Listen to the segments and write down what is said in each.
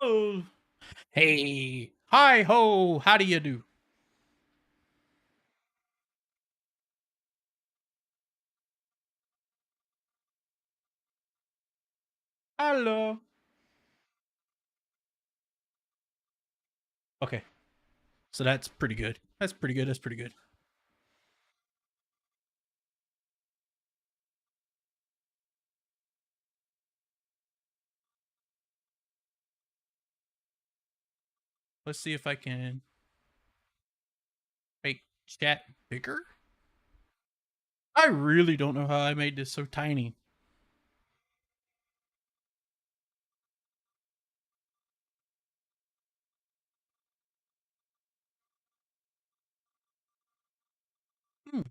Oh, hey, hi ho, how do you do? Hello. Okay, so that's pretty good. That's pretty good. That's pretty good. Let's see if I can make chat bigger. I really don't know how I made this so tiny. Hmm.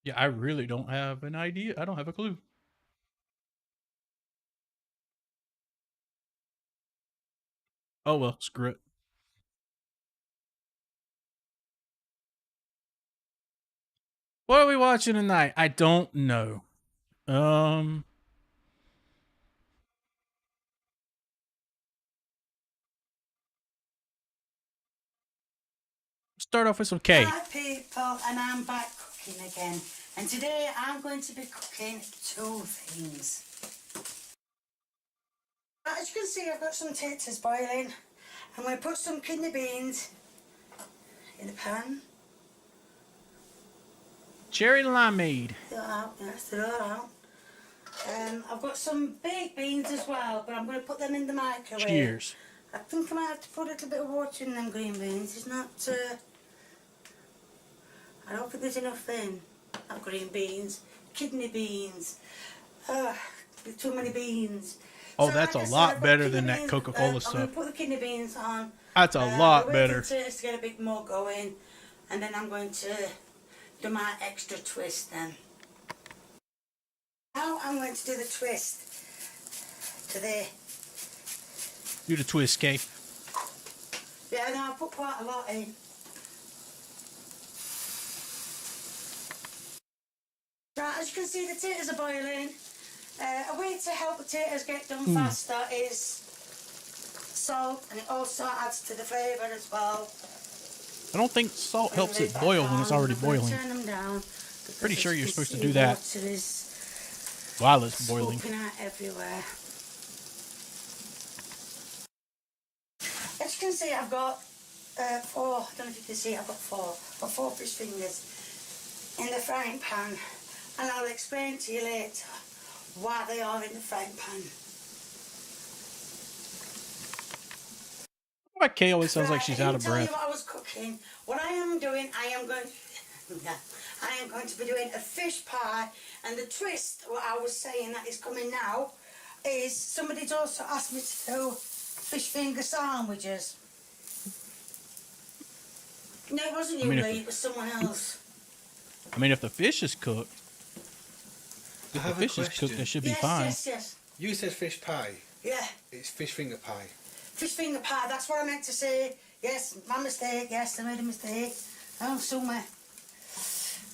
Yeah, I really don't have an idea. I don't have a clue. Oh well, screw it. What are we watching tonight? I don't know. Um, start off with some K. Hi people, and I'm back cooking again. And today I'm going to be cooking two things. As you can see, I've got some taters boiling. I'm going to put some kidney beans in the pan. Cherry limeade. They're out, yes, they're all out. I've got some baked beans as well, but I'm going to put them in the microwave. Cheers. I think I might have to put a little bit of water in them green beans. It's not, I don't think there's enough in. Not green beans, kidney beans. There's too many beans. Oh, So that's like a I said, lot I've got better kidney than that beans. Coca-Cola I'm going stuff. to put the kidney beans on. That's a I'm lot waiting better. to get a bit more going, and then I'm going to do my extra twist then. Now I'm going to do the twist to the... Do the twist, K. Yeah, no, I put quite a lot in. Right, as you can see, the taters are boiling. A way to help the taters get done faster is salt, and it also adds to the flavour as well. I don't think salt helps Anyway, it boil when it's already I'm going to boiling. turn them down. Pretty sure you're supposed to do that. that Water is while it's boiling. smoking out everywhere. As you can see, I've got four, I don't know if you can see, I've got four fish fingers in the frying pan, and I'll explain to you later why they are in the frying pan. Why Kay always sounds like Right, she's I out didn't of tell you breath. what I was cooking. What I am doing, I am going to be doing a fish pie. And the twist, what I was saying that is coming now, is somebody's also asked me to do fish finger sandwiches. No, it wasn't you, mean, if Lee, the- it was someone else. I mean, if the fish is cooked, I if the have a fish is question. cooked, it should be Yes, fine. yes. You said fish pie. Yeah, It's fish finger pie. fish finger pie, that's what I meant to say. Yes, my mistake, yes, I made a mistake. Oh, somewhere.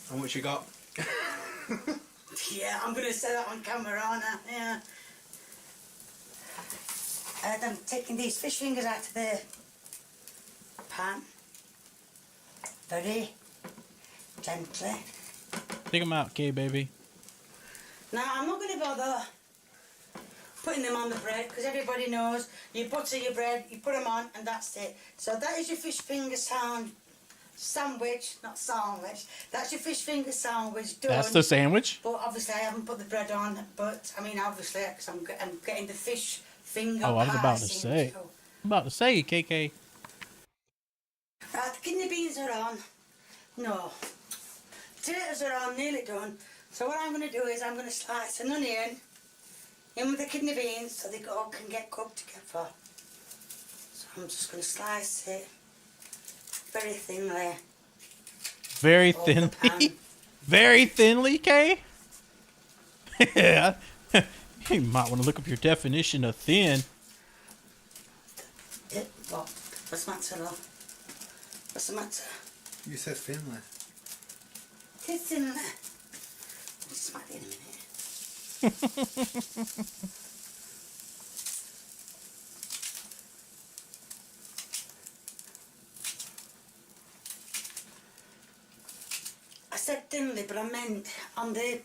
How much you got? Yeah, I'm going to say that on camera, aren't I? Yeah. I'm taking these fish fingers out of the pan. Very gently. Take them out, Kay, baby. Now, I'm not going to bother putting them on the bread because everybody knows you butter your bread, you put them on, and that's it. So that is your fish finger sandwich, not sandwich. That's your fish finger sandwich done. That's the sandwich? But obviously I haven't put the bread on. But I mean, obviously, because I'm getting the fish finger. Oh, I was pie about to thing, say. so- I'm about to say, KK. Right, the kidney beans are on. No. Potatoes are on, nearly done. So what I'm going to do is I'm going to slice an onion in with the kidney beans so they all can get cooked together. So I'm just going to slice it very thinly. Very over the pan. thinly. Very thinly, Kay? Yeah. You might want to look up your definition of thin. What? What's the matter, love? What's the matter? You said Finlay. It's in there. I'll smack it in a minute. I said thinly, but I meant on the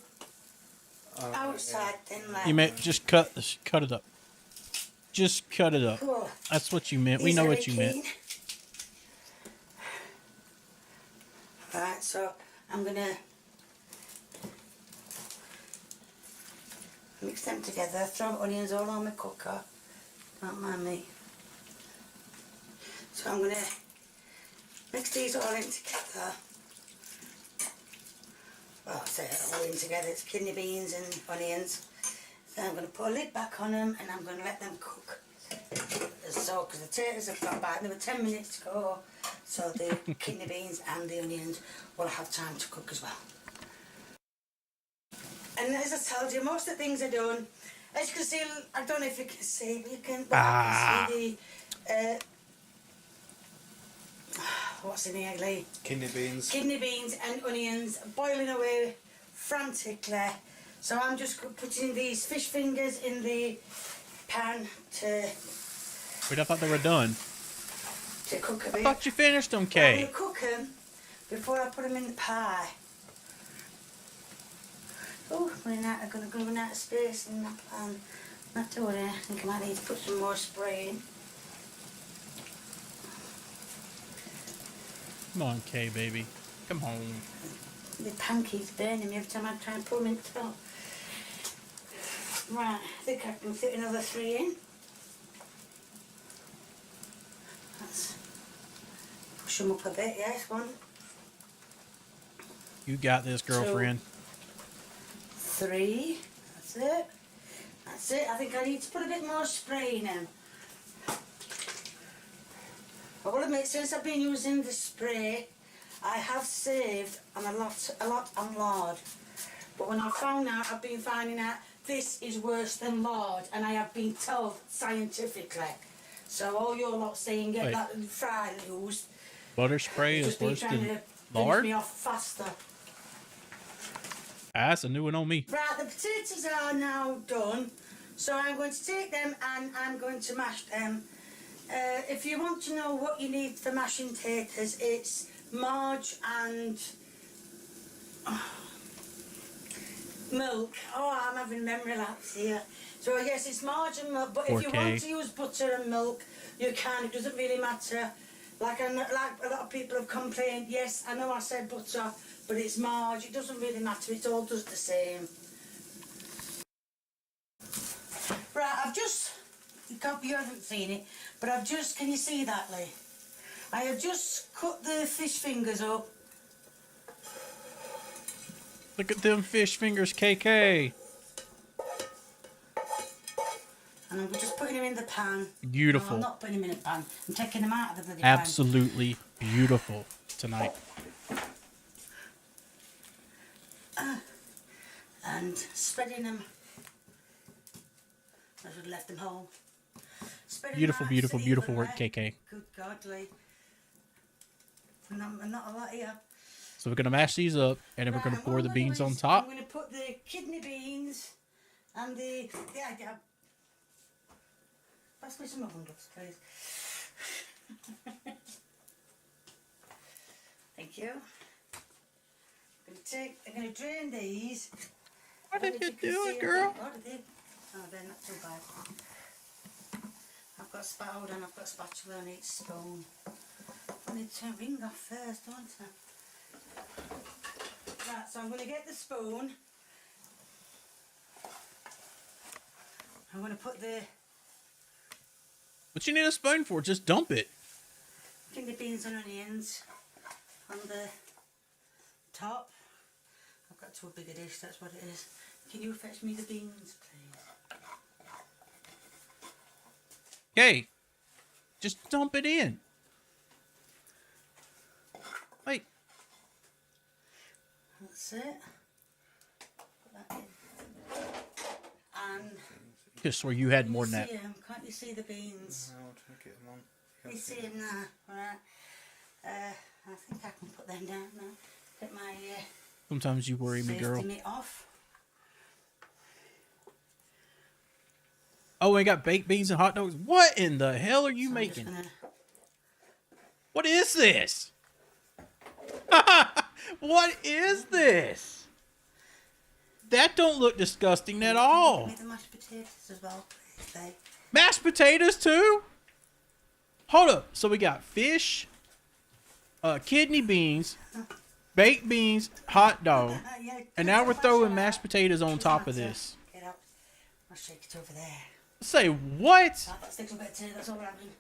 outside thinly. You meant just cut it up. Just cut it up. Cool. That's what you meant. We He's know very what you meant. keen. Right, so I'm gonna mix them together, throw onions all on my cooker. Don't mind me. So I'm gonna mix these all in together. Well, I say all in together, it's kidney beans and onions. Then I'm going to put a lid back on them and I'm going to let them cook. So, because the potatoes have got about another 10 minutes to go, so the kidney beans and the onions will have time to cook as well. And as I told you, most of the things are done. As you can see, I don't know if you can see, but you can, but I can see the, what's in here, Lee? Kidney beans. Kidney beans and onions boiling away frantically. So I'm just putting these fish fingers in the pan to Wait, I thought they were done. cook a I bit. thought you finished them, I'm Kay. going to cook them before I put them in the pie. Oh, I'm going to run out of space in that pan. Not to worry, I think I might need to put some more spray in. Come on, Kay, baby. Come on. The pan keeps burning me every time I try and pull them in the top. Right, I think I can fit another 3 in. Let's push them up a bit, yes, 1, You got this, girlfriend. 3, that's it. That's it, I think I need to put a bit more spray in them. I will admit, since I've been using the spray, I have saved on a lot on lard. But when I found out, I've been finding out this is worse than lard, and I have been told scientifically. So all your lot saying get Wait. that fry used, Butter spray is just been worse trying than to finish lard? me off faster. Ah, that's a new one on me. Right, the potatoes are now done, so I'm going to take them and I'm going to mash them. If you want to know what you need for mashing taters, it's marge and milk. Oh, I'm having memory lapse here. So yes, it's marge and milk, but if you 4K. want to use butter and milk, you can. It doesn't really matter. Like a lot of people have complained, yes, I know I said butter, but it's marge. It doesn't really matter. It all does the same. Right, I've just you haven't seen it, but I've just, can you see that, Lee? I have just cut the fish fingers up. Look at them fish fingers, KK. And I'm just putting them in the pan. Beautiful. No, I'm not putting them in the pan. I'm taking them out of the bloody Absolutely beautiful tonight. pan. And spreading them. I should have left them whole. Spreading Beautiful, them out beautiful, so beautiful evenly. work, KK. Good God, Lee. And not a lot here. So we're going to mash these up, and then we're Right, going to and pour what the I'm beans gonna on do is top. I'm going to put the kidney beans and the... Yeah. Pass me some oven gloves, please. Thank you. I'm going to drain these. What did you can do, see girl? What did they? Oh, they're not too bad. I've got spatula and I've got spatula and each spoon. I need to ring off first, don't I? Right, so I'm going to get the spoon. I'm going to put the What you need a spoon for? Just dump it. kidney beans and onions on the top. I've got too big a dish, that's what it is. Can you fetch me the beans, please? Okay. Just dump it in. Wait. That's it. Put that in. And Just where you had more than that. see 'em? Can't you see the beans? No, take it on. You see them now, right? I think I can put them down now. Get my Sometimes you worry me, safety girl. mitt off. Oh, we got baked beans and hot dogs. What in the hell are you So I'm just making? gonna- What is this? What is this? That don't look disgusting at all. Make the mashed potatoes as well, please, babe. Mashed potatoes too? Hold up. So we got fish, kidney beans, baked beans, hot dog, Yeah, and now we're throwing mashed mashed potatoes on top of this. Get out. I'll shake it over there. Say what? That sticks a bit too, that's all happening.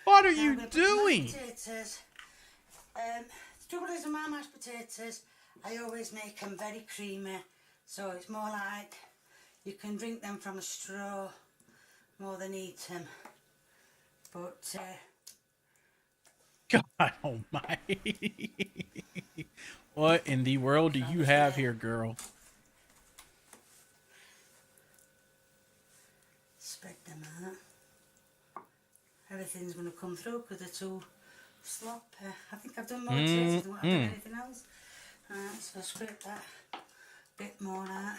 What are Now I'm you gonna put the doing? mashed potatoes. The trouble is with my mashed potatoes, I always make them very creamy, so it's more like you can drink them from a straw more than eat them. But God almighty. What in the world do you have here, girl? spread them out. Everything's going to come through because they're too sloppy. I think I've done more potatoes than what I've done anything else. Right, so scrape that bit more out.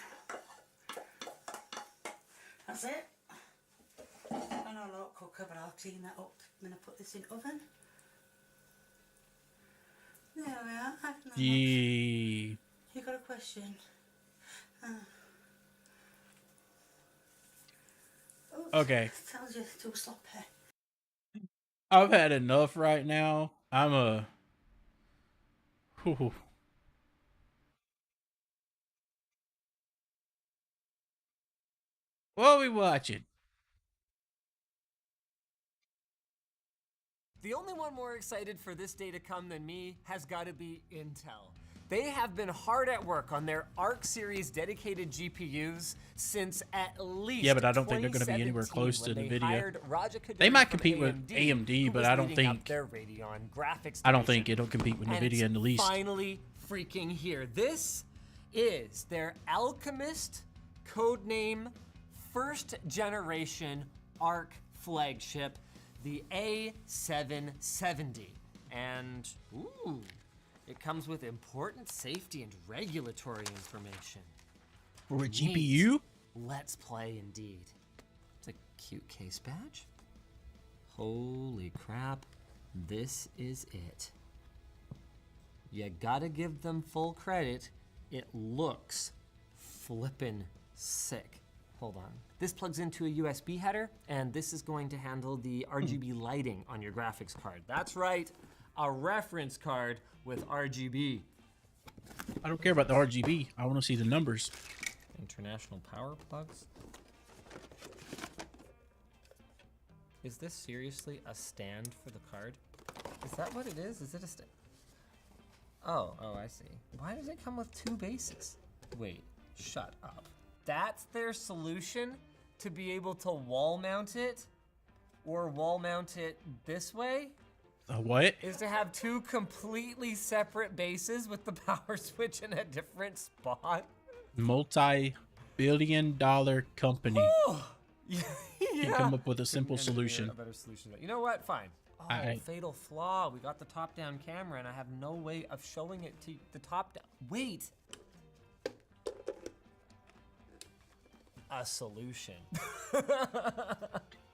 That's it. I know a lot cooker, but I'll clean that up when I put this in oven. There we are. I don't know. Gee. You got a question? Okay. Tells you too sloppy. I've had enough right now. Whew. What are we watching? The only one more excited for this day to come than me has got to be Intel. They have been hard at work on their Arc series dedicated GPUs since at least Yeah, but I don't think they're gonna be anywhere 2017 close to when they NVIDIA. hired Raja Koduri They might from compete with AMD, who but was I don't leading up think- their Radeon graphics I don't division. think it'll compete with And NVIDIA it's in the least. finally freaking here. This is their Alchemist codename first generation Arc flagship, the A770. And ooh, it comes with important safety and regulatory information. For a Neat. GPU? Let's play indeed. It's a cute case badge. Holy crap, this is it. You gotta give them full credit. It looks flippin' sick. Hold on. This plugs into a USB header, and this is going to handle the RGB lighting on your graphics card. That's right, a reference card with RGB. I don't care about the RGB. I want to see the numbers. International power plugs. Is this seriously a stand for the card? Is that what it is? Is it a stand? Oh, I see. Why does it come with 2 bases? Wait, shut up. That's their solution to be able to wall mount it? Or wall mount it this way? What? Is to have 2 completely separate bases with the power switch in a different spot? Multi-billion-dollar company Yeah. can come up with a simple Couldn't engineer solution. A better solution. You know what? Fine. Oh, I- fatal flaw. We got the top-down camera, and I have no way of showing it to the top-down. Wait. A solution.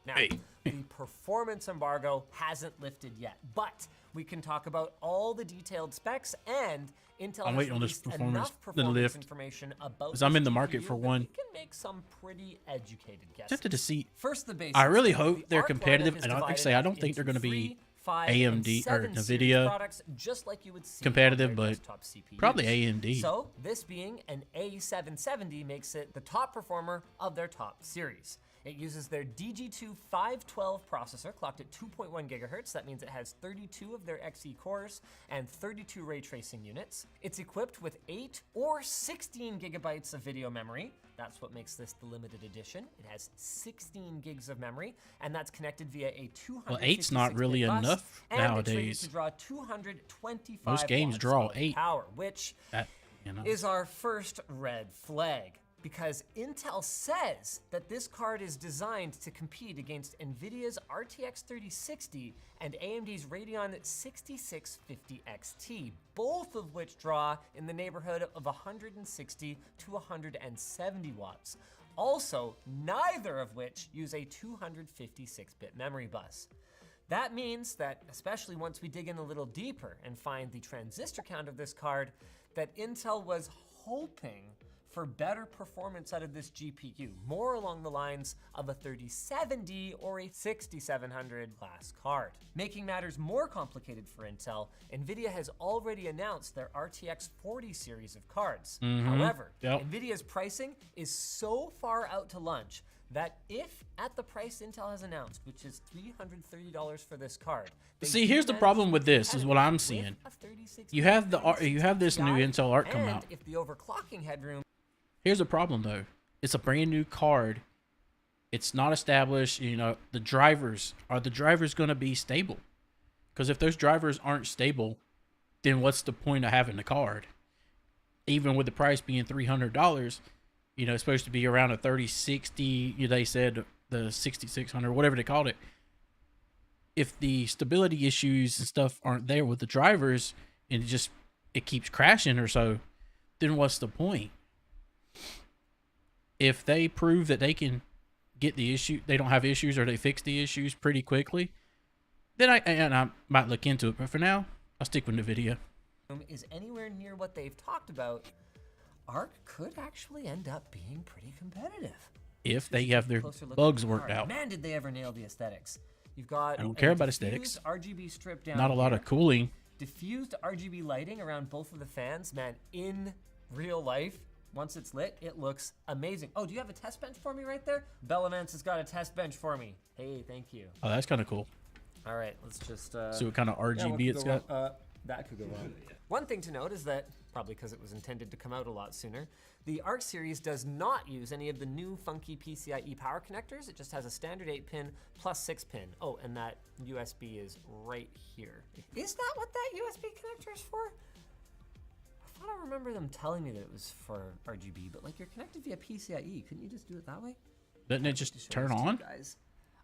Now, Hey. the performance embargo hasn't lifted yet, but we can talk about all the detailed specs, and Intel I'm has waiting on this released performance enough to performance lift, information about 'cause I'm this in the market GPU for that one. We can make some pretty educated guesses. Tempted to see. First, the basics. I really The hope they're ARC competitive, lineup is and like I divided say, I up don't think they're into going to be 3, 5, AMD and or 7 series NVIDIA. products, just like you would see Competitive, on their but desktop CPUs. probably AMD. So, this being an A770 makes it the top performer of their top series. It uses their DG2 512 processor, clocked at 2.1 gigahertz. That means it has 32 of their Xe cores and 32 ray tracing units. It's equipped with 8 or 16 gigabytes of video memory. That's what makes this the limited edition. It has 16 gigs of memory, and that's connected via a 256 Well, 8's not really bit bus, enough and It's nowadays. rated to draw 225 Most games watts draw of 8. power, which That, you know. is our first red flag, because Intel says that this card is designed to compete against NVIDIA's RTX 3060 and AMD's Radeon 6650 XT, both of which draw in the neighborhood of 160 to 170 watts. Also, neither of which use a 256-bit memory bus. That means that, especially once we dig in a little deeper and find the transistor count of this card, that Intel was hoping for better performance out of this GPU, more along the lines of a 3070 or a 6700 class card. Making matters more complicated for Intel, NVIDIA has already announced their RTX 40 series of cards. However, Yep. NVIDIA's pricing is so far out to lunch that if at the price Intel has announced, which is $330 for this card, they See, do here's the manage problem to with this, is what I'm with seeing. a 3060 You have this new Ti, Intel Arc come and out. if the overclocking headroom Here's the problem though. It's a brand new card. It's not established. You know, the drivers going to be stable? Because if those drivers aren't stable, then what's the point of having the card? Even with the price being $300, you know, it's supposed to be around a 3060. They said the 6600, whatever they called it. If the stability issues and stuff aren't there with the drivers, and it keeps crashing or so, then what's the point? If they prove that they can get the issue, they don't have issues, or they fix the issues pretty quickly, then I might look into it. But for now, I'll stick with NVIDIA. is anywhere near what they've talked about, Arc could actually end up being pretty competitive. If they have their Closer look at bugs the worked card. out. Man, did they ever nail the aesthetics. You've got I don't care a about diffused aesthetics. RGB strip down Not a lot here. of cooling. Diffused RGB lighting around both of the fans. Man, in real life, once it's lit, it looks amazing. Oh, do you have a test bench for me right there? Bellavance has got a test bench for me. Hey, thank you. Oh, that's kind of cool. All right, let's just... See what kind of RGB it's got. That could go wrong. One thing to note is that, probably because it was intended to come out a lot sooner, the Arc series does not use any of the new funky PCIe power connectors. It just has a standard 8-pin plus 6-pin. Oh, and that USB is right here. Is that what that USB connector is for? I thought I remember them telling me that it was for RGB, but like you're connected via PCIe. Couldn't you just do it that way? Doesn't it To just show turn this to you on? guys.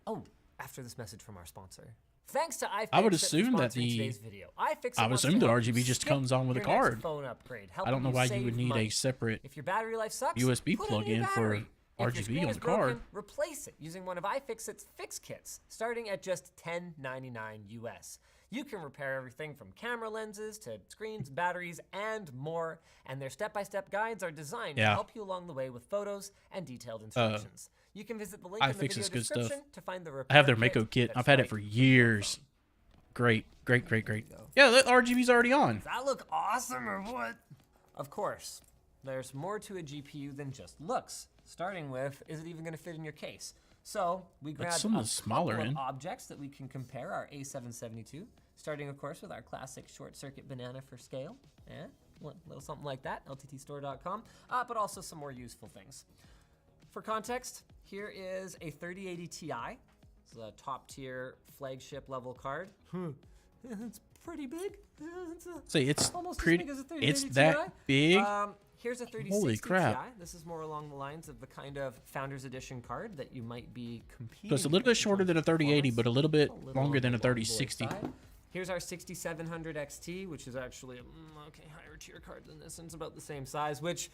Oh, after this message from our sponsor. Thanks to iFixit I would for assume that sponsoring today's video. iFixit I would wants to assume the help RGB you just skip comes on with a your next card. phone upgrade, I don't know helping why you you would save need money. a separate If your battery life sucks, USB put in a new plug-in for battery. If your RGB screen on is the card. broken, replace it using one of iFixit's fix kits, starting at just $10.99 US. You can repair everything from camera lenses to screens, batteries, and more. And their step-by-step guides are designed to Yeah. help you along the way with photos and detailed instructions. You can visit the link in the iFixit's video good stuff. description to find the I repair have their kit Mako kit. that's I've had right it for on your years. phone. Great. Yeah, the RGB's already on. Does that look awesome or what? Of course, there's more to a GPU than just looks. Starting with, is it even going to fit in your case? So we grabbed some of a the smaller couple of end. objects that we can compare our A772, starting of course with our classic short circuit banana for scale, little something like that, lttstore.com, but also some more useful things. For context, here is a 3080 Ti. It's a top tier flagship level card. It's pretty big. See, it's almost pretty. as big as a 3080 It's Ti. that big. Here's a 3060 Holy crap. Ti. This is more along the lines of the kind of Founders Edition card that you might be competing So it's a little bit with in shorter terms than a of 3080, performance. but a little bit A little longer on than a the long boy 3060. side. Here's our 6700 XT, which is actually a higher tier card than this, and it's about the same size, which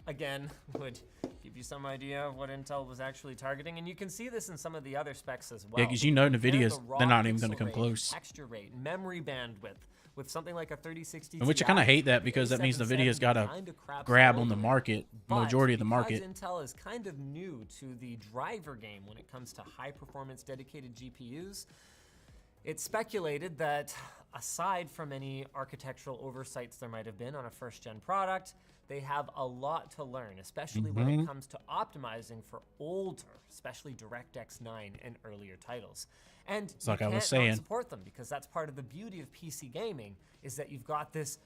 again would give you some idea of what Intel was actually targeting. And you can see this in some of the other specs as well. Yeah, 'cause you know Compare NVIDIA's- the raw they're not even pixel gonna come rate, close. Texture rate, memory bandwidth with something like a 3060 And which I kind of hate that because that means NVIDIA's got a kinda craps grab all on the over it. market, But majority of the because market. Intel is kind of new to the driver game when it comes to high performance dedicated GPUs, it's speculated that aside from any architectural oversights there might have been on a first gen product, they have a lot to learn, especially when it comes to optimizing for older, especially DirectX 9 and earlier titles. And you like I was can't saying. not support them because that's part of the beauty of PC gaming is that you've got this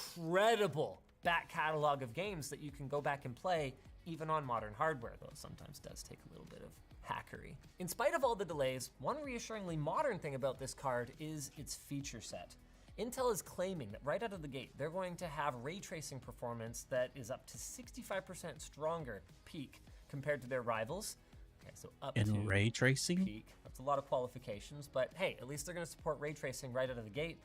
incredible back catalog of games that you can go back and play even on modern hardware, though it sometimes does take a little bit of hackery. In spite of all the delays, one reassuringly modern thing about this card is its feature set. Intel is claiming that right out of the gate, they're going to have ray tracing performance that is up to 65% stronger peak compared to their rivals. Okay, so up to In ray tracing? peak. That's a lot of qualifications, but hey, at least they're going to support ray tracing right out of the gate,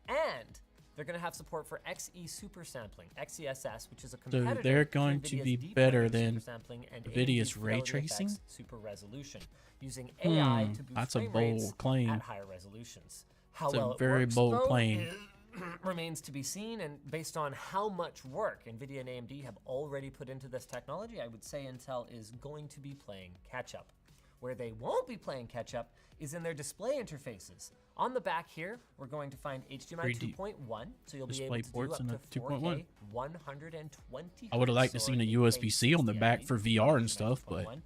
and they're going to have support for XE super sampling, XeSS, which is a competitor they're going to NVIDIA's be deep better learning than super sampling and NVIDIA's AMD ray Fidelity tracing? FX super resolution, using AI to boost that's a frame bold rates claim. at higher resolutions. How It's a well it very works, bold though, claim. remains to be seen, and based on how much work NVIDIA and AMD have already put into this technology, I would say Intel is going to be playing catch-up. Where they won't be playing catch-up is in their display interfaces. On the back here, we're going to find HDMI 3D 2.1, so you'll be able display to do ports up in to the 2.1. 4K, 120 I would have liked to hertz seen a or USB-C on the back for VR and stuff, but 2.1.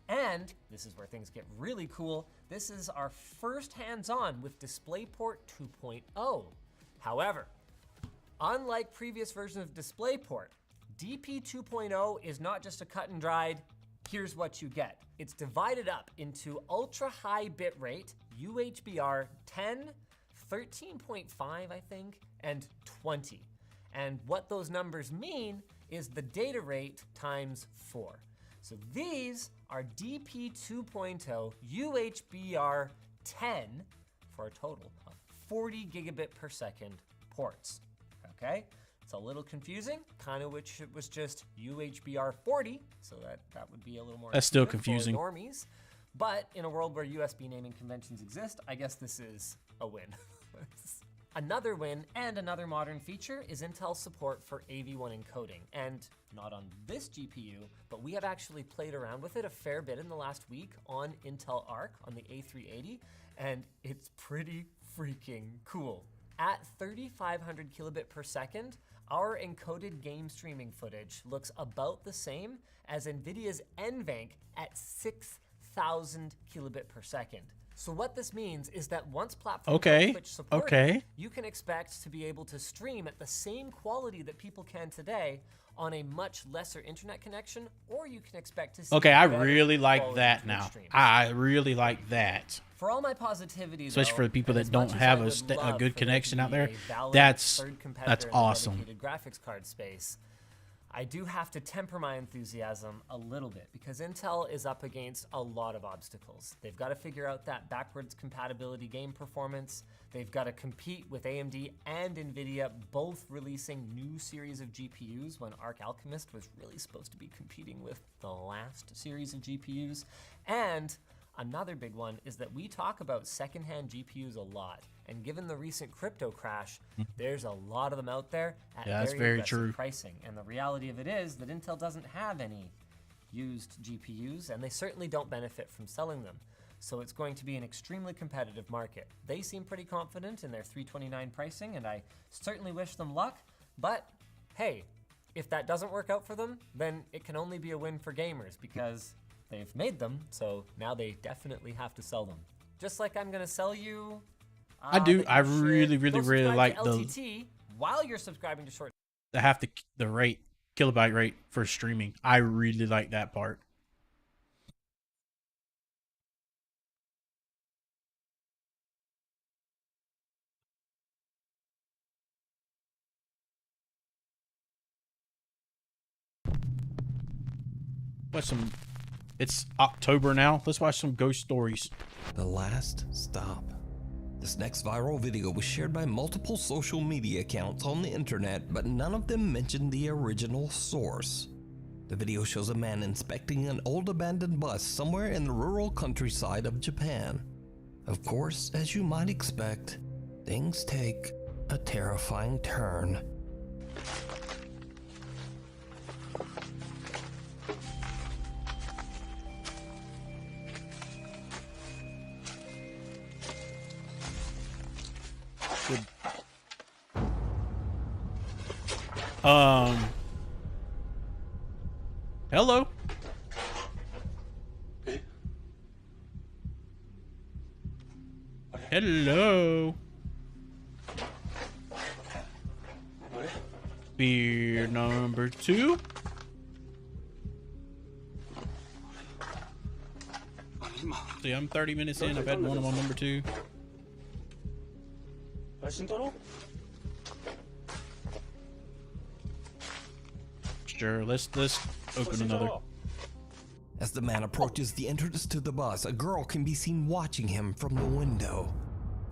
And this is where things get really cool. This is our first hands-on with DisplayPort 2.0. However, unlike previous versions of DisplayPort, DP 2.0 is not just a cut and dried, here's what you get. It's divided up into ultra-high bitrate, UHBR 10, 13.5, I think, and 20. And what those numbers mean is the data rate times 4. So these are DP 2.0 UHBR 10 for a total of 40 gigabit per second ports. Okay? It's a little confusing, kind of wish it was just UHBR 40, so that would be a little more That's still intuitive for confusing. normies. But in a world where USB naming conventions exist, I guess this is a win. Another win and another modern feature is Intel's support for AV1 encoding. And not on this GPU, but we have actually played around with it a fair bit in the last week on Intel Arc on the A380, and it's pretty freaking cool. At 3,500 kilobit per second, our encoded game streaming footage looks about the same as NVIDIA's NVENC at 6,000 kilobit per second. So what this means is that once platforms Okay, like Twitch support okay. it, you can expect to be able to stream at the same quality that people can today on a much lesser internet connection, or you can expect to see okay, I better really like quality that Twitch now. streams. I really like that. For all my positivity, Especially though, for the people and that as don't much as have I a would st- a love good for connection there out to there, be a valid that's third competitor in the awesome. dedicated graphics card space, I do have to temper my enthusiasm a little bit because Intel is up against a lot of obstacles. They've got to figure out that backwards compatibility game performance. They've got to compete with AMD and NVIDIA both releasing new series of GPUs when Arc Alchemist was really supposed to be competing with the last series of GPUs. And another big one is that we talk about secondhand GPUs a lot. And given the recent crypto crash, there's a lot of them out there at Yeah, that's very very aggressive true. pricing. And the reality of it is that Intel doesn't have any used GPUs, and they certainly don't benefit from selling them. So it's going to be an extremely competitive market. They seem pretty confident in their $329 pricing, and I certainly wish them luck. But hey, If that doesn't work out for them, then it can only be a win for gamers because they've made them, so now they definitely have to sell them. Just like I'm gonna sell you. I do. that I you should really go subscribe like to LTT while you're subscribing to Short. the rate kilobyte rate for streaming. I really like that part. Watch some. It's October now. Let's watch some ghost stories. The Last Stop. This next viral video was shared by multiple social media accounts on the internet, but none of them mentioned the original source. The video shows a man inspecting an old abandoned bus somewhere in the rural countryside of Japan. Of course, as you might expect, things take a terrifying turn. Hello. Hello. Beer number 2. See, I'm 30 minutes in. I've had one on number 2. Sure, let's open another. As the man approaches the entrance to the bus, a girl can be seen watching him from the window.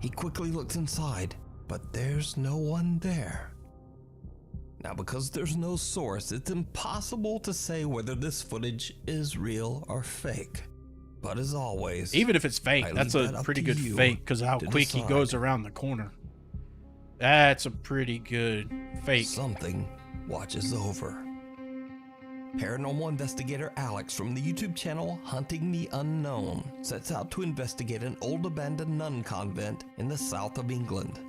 He quickly looks inside, but there's no one there. Now, because there's no source, it's impossible to say whether this footage is real or fake. But as always, Even if it's fake, I that's leave a that up pretty to good you fake because of how to quick he decide. goes around the corner. That's a pretty good fake. something watches over. Paranormal investigator Alex from the YouTube channel Hunting the Unknown sets out to investigate an old abandoned nun convent in the south of England.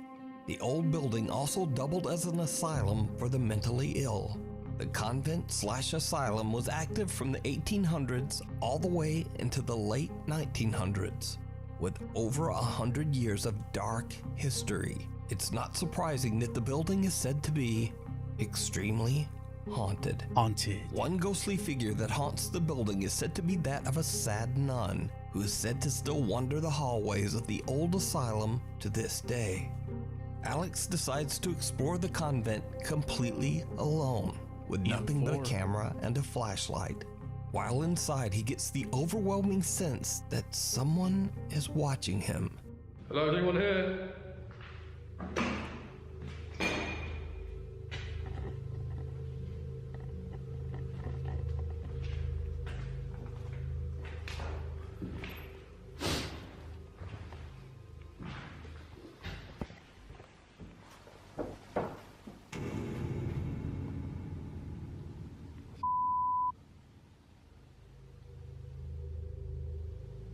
The old building also doubled as an asylum for the mentally ill. The convent/asylum was active from the 1800s all the way into the late 1900s. With over 100 years of dark history, it's not surprising that the building is said to be extremely haunted. Haunted. One ghostly figure that haunts the building is said to be that of a sad nun, who is said to still wander the hallways of the old asylum to this day. Alex decides to explore the convent completely alone, with nothing but a camera and a flashlight. While inside, he gets the overwhelming sense that someone is watching him. Hello, is anyone here?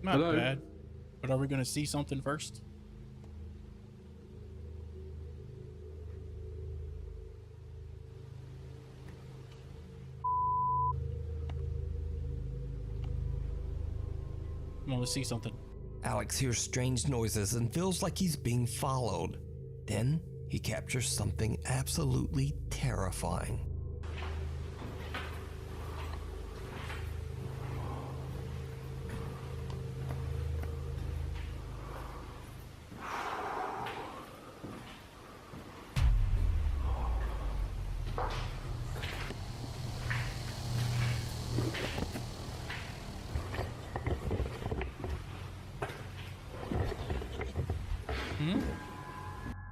Not Hello? bad. But are we going to see something first? Come on, let's see something. Alex hears strange noises and feels like he's being followed. Then he captures something absolutely terrifying.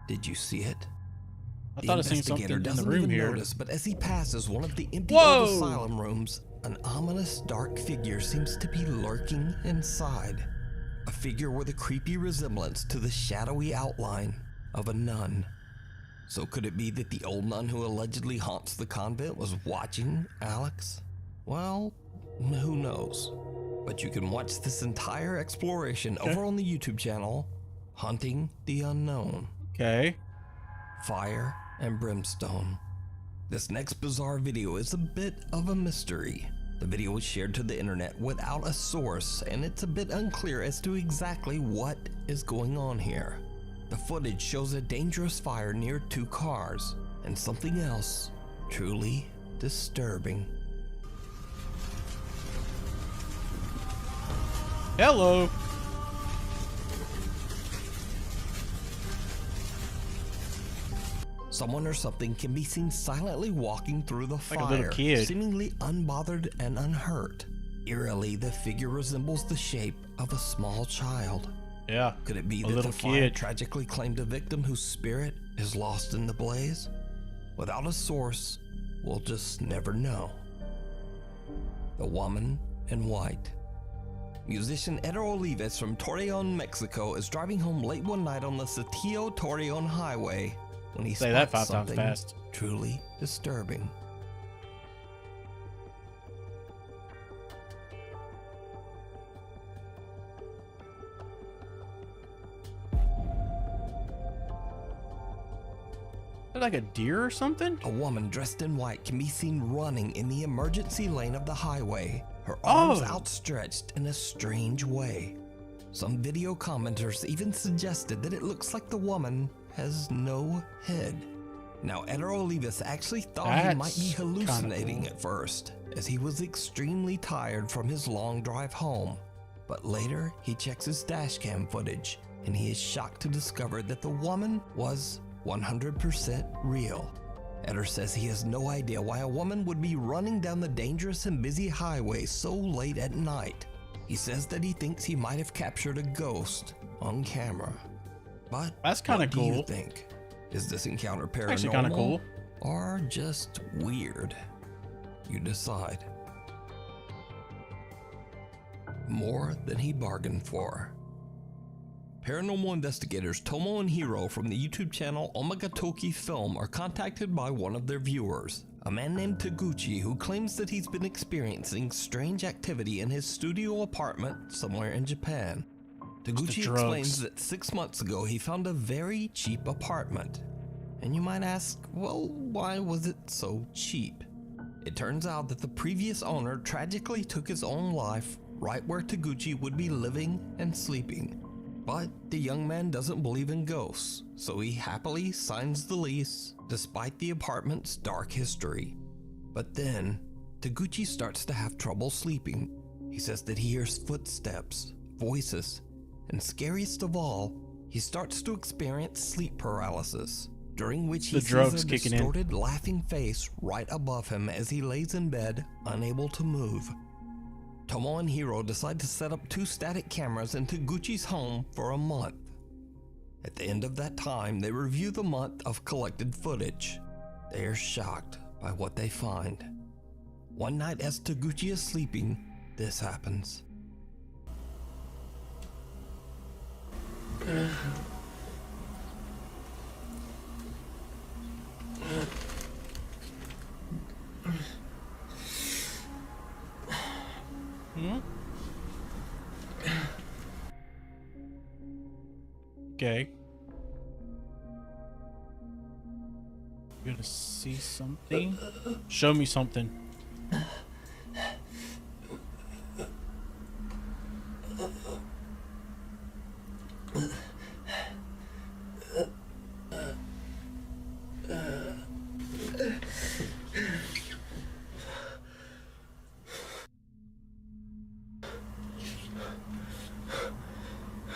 Did you see it? I The thought I seen something investigator in the doesn't room even here. notice, but as he passes one of the empty Whoa! old asylum rooms, an ominous dark figure seems to be lurking inside. A figure with a creepy resemblance to the shadowy outline of a nun. So could it be that the old nun who allegedly haunts the convent was watching Alex? Well, who knows? But you can watch this entire exploration over on the YouTube channel, Hunting the Unknown. Okay. Fire and Brimstone. This next bizarre video is a bit of a mystery. The video was shared to the internet without a source, and it's a bit unclear as to exactly what is going on here. The footage shows a dangerous fire near 2 cars, and something else truly disturbing. Hello. Someone or something can be seen silently walking through the Like fire, a little kid. seemingly unbothered and unhurt. Eerily, the figure resembles the shape of a small child. Yeah. Could it be a that little the fire kid. tragically claimed a victim whose spirit is lost in the blaze? Without a source, we'll just never know. The Woman in White. Musician Eder Olives from Torreon, Mexico is driving home late one night on the Saltillo-Torreon highway when he Say that spots 5 times something fast. truly disturbing. Like a deer or something? A woman dressed in white can be seen running in the emergency lane of the highway, her arms Oh. outstretched in a strange way. Some video commenters even suggested that it looks like the woman has no head. Now, Eder Olives actually thought he might be That's kinda hallucinating cool. at first, as he was extremely tired from his long drive home. But later, he checks his dashcam footage, and he is shocked to discover that the woman was 100% real. Eder says he has no idea why a woman would be running down the dangerous and busy highway so late at night. He says that he thinks he might have captured a ghost on camera. But That's kinda what do you cool. think? Is this encounter paranormal Actually kinda cool. or just weird? You decide. More than he bargained for. Paranormal investigators Tomo and Hiro from the YouTube channel Omagatoki Film are contacted by one of their viewers, a man named Taguchi, who claims that he's been experiencing strange activity in his studio apartment somewhere in Japan. Taguchi drugs. explains that 6 months ago he found a very cheap apartment. And you might ask, well, why was it so cheap? It turns out that the previous owner tragically took his own life right where Taguchi would be living and sleeping. But the young man doesn't believe in ghosts, so he happily signs the lease despite the apartment's dark history. But then, Taguchi starts to have trouble sleeping. He says that he hears footsteps, voices, and scariest of all, he starts to experience sleep paralysis, during which he The drugs sees a kicking in. distorted, laughing face right above him as he lays in bed, unable to move. Tomo and Hiro decide to set up 2 static cameras in Taguchi's home for a month. At the end of that time, they review the month of collected footage. They are shocked by what they find. One night as Taguchi is sleeping, this happens. Okay. You gonna see something? Show me something.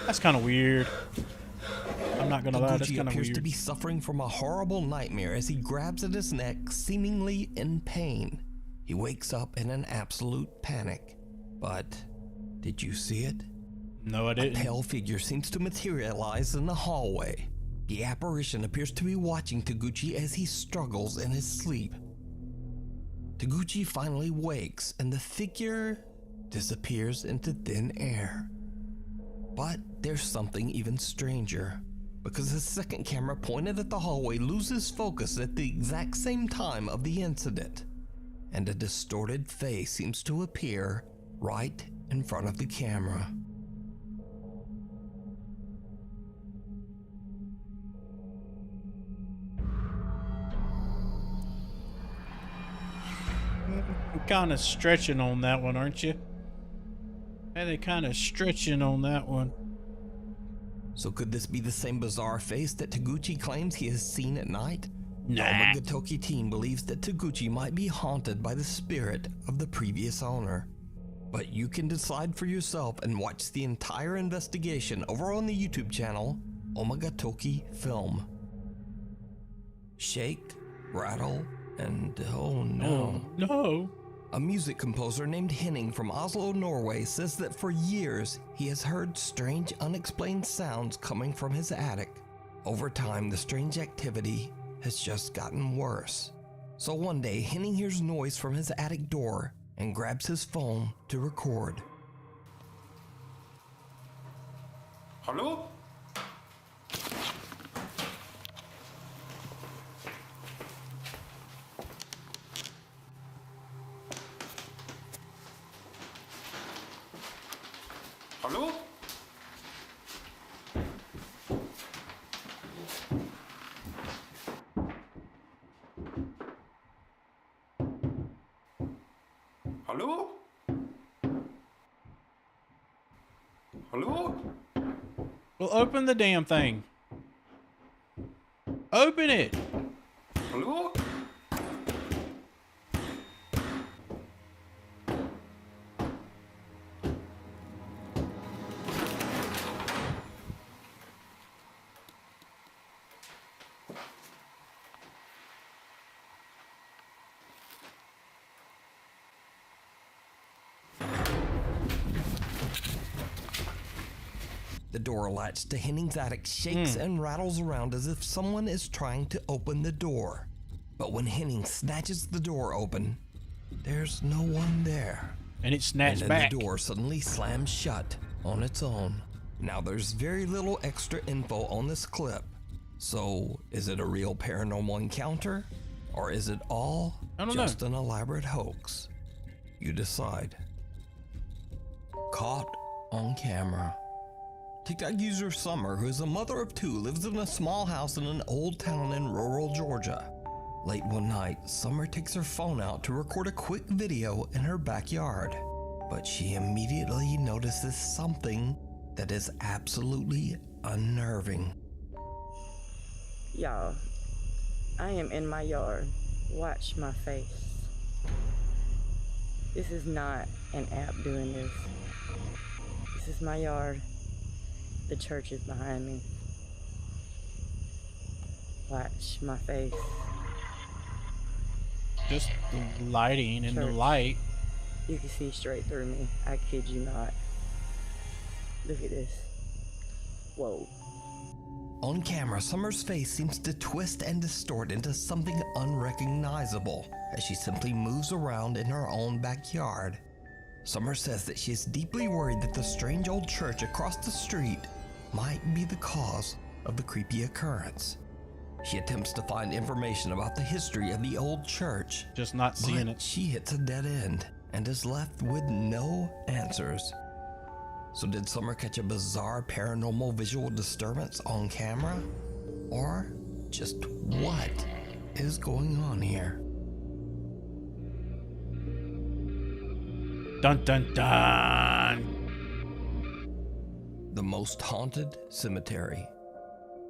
That's kind of weird. I'm not gonna lie, that's Taguchi kind of appears weird. to be suffering from a horrible nightmare as he grabs at his neck, seemingly in pain. He wakes up in an absolute panic. But did you see it? No, I A didn't. pale figure seems to materialize in the hallway. The apparition appears to be watching Taguchi as he struggles in his sleep. Taguchi finally wakes and the figure disappears into thin air. But there's something even stranger, because the second camera pointed at the hallway loses focus at the exact same time of the incident, and a distorted face seems to appear right in front of the camera. kind of stretching on that one, aren't you? Hey, they kind of stretching on that one. So could this be the same bizarre face that Taguchi claims he has seen at night? The Nah. Omagatoki team believes that Taguchi might be haunted by the spirit of the previous owner. But you can decide for yourself and watch the entire investigation over on the YouTube channel, Omagatoki Film. Shake, rattle, and oh no. Oh, no. A music composer named Henning from Oslo, Norway says that for years he has heard strange unexplained sounds coming from his attic. Over time, the strange activity has just gotten worse. So one day, Henning hears noise from his attic door and grabs his phone to record. Hallo? Hallo? Hallo? Hallo? Well, open the damn thing. Open it. Hallo? The door latch to Henning's attic shakes and rattles around as if someone is trying to open the door. But when Henning snatches the door open, there's no one there. And it snatched And then back. the door suddenly slams shut on its own. Now there's very little extra info on this clip. So, is it a real paranormal encounter? Or is it all I don't know. just an elaborate hoax? You decide. Caught on camera. TikTok user Summer, who is a mother of two, lives in a small house in an old town in rural Georgia. Late one night, Summer takes her phone out to record a quick video in her backyard. But she immediately notices something that is absolutely unnerving. Y'all, I am in my yard. Watch my face. This is not an app doing this. This is my yard. The church is behind me. Watch my face. Just the lighting and the Church. light. You can see straight through me. I kid you not. Look at this. Whoa. On camera, Summer's face seems to twist and distort into something unrecognizable as she simply moves around in her own backyard. Summer says that she is deeply worried that the strange old church across the street might be the cause of the creepy occurrence. She attempts to find information about the history of the old church, Just not seeing but it. she hits a dead end and is left with no answers. So did Summer catch a bizarre paranormal visual disturbance on camera? Or just what is going on here? Dun dun dun. The most haunted cemetery.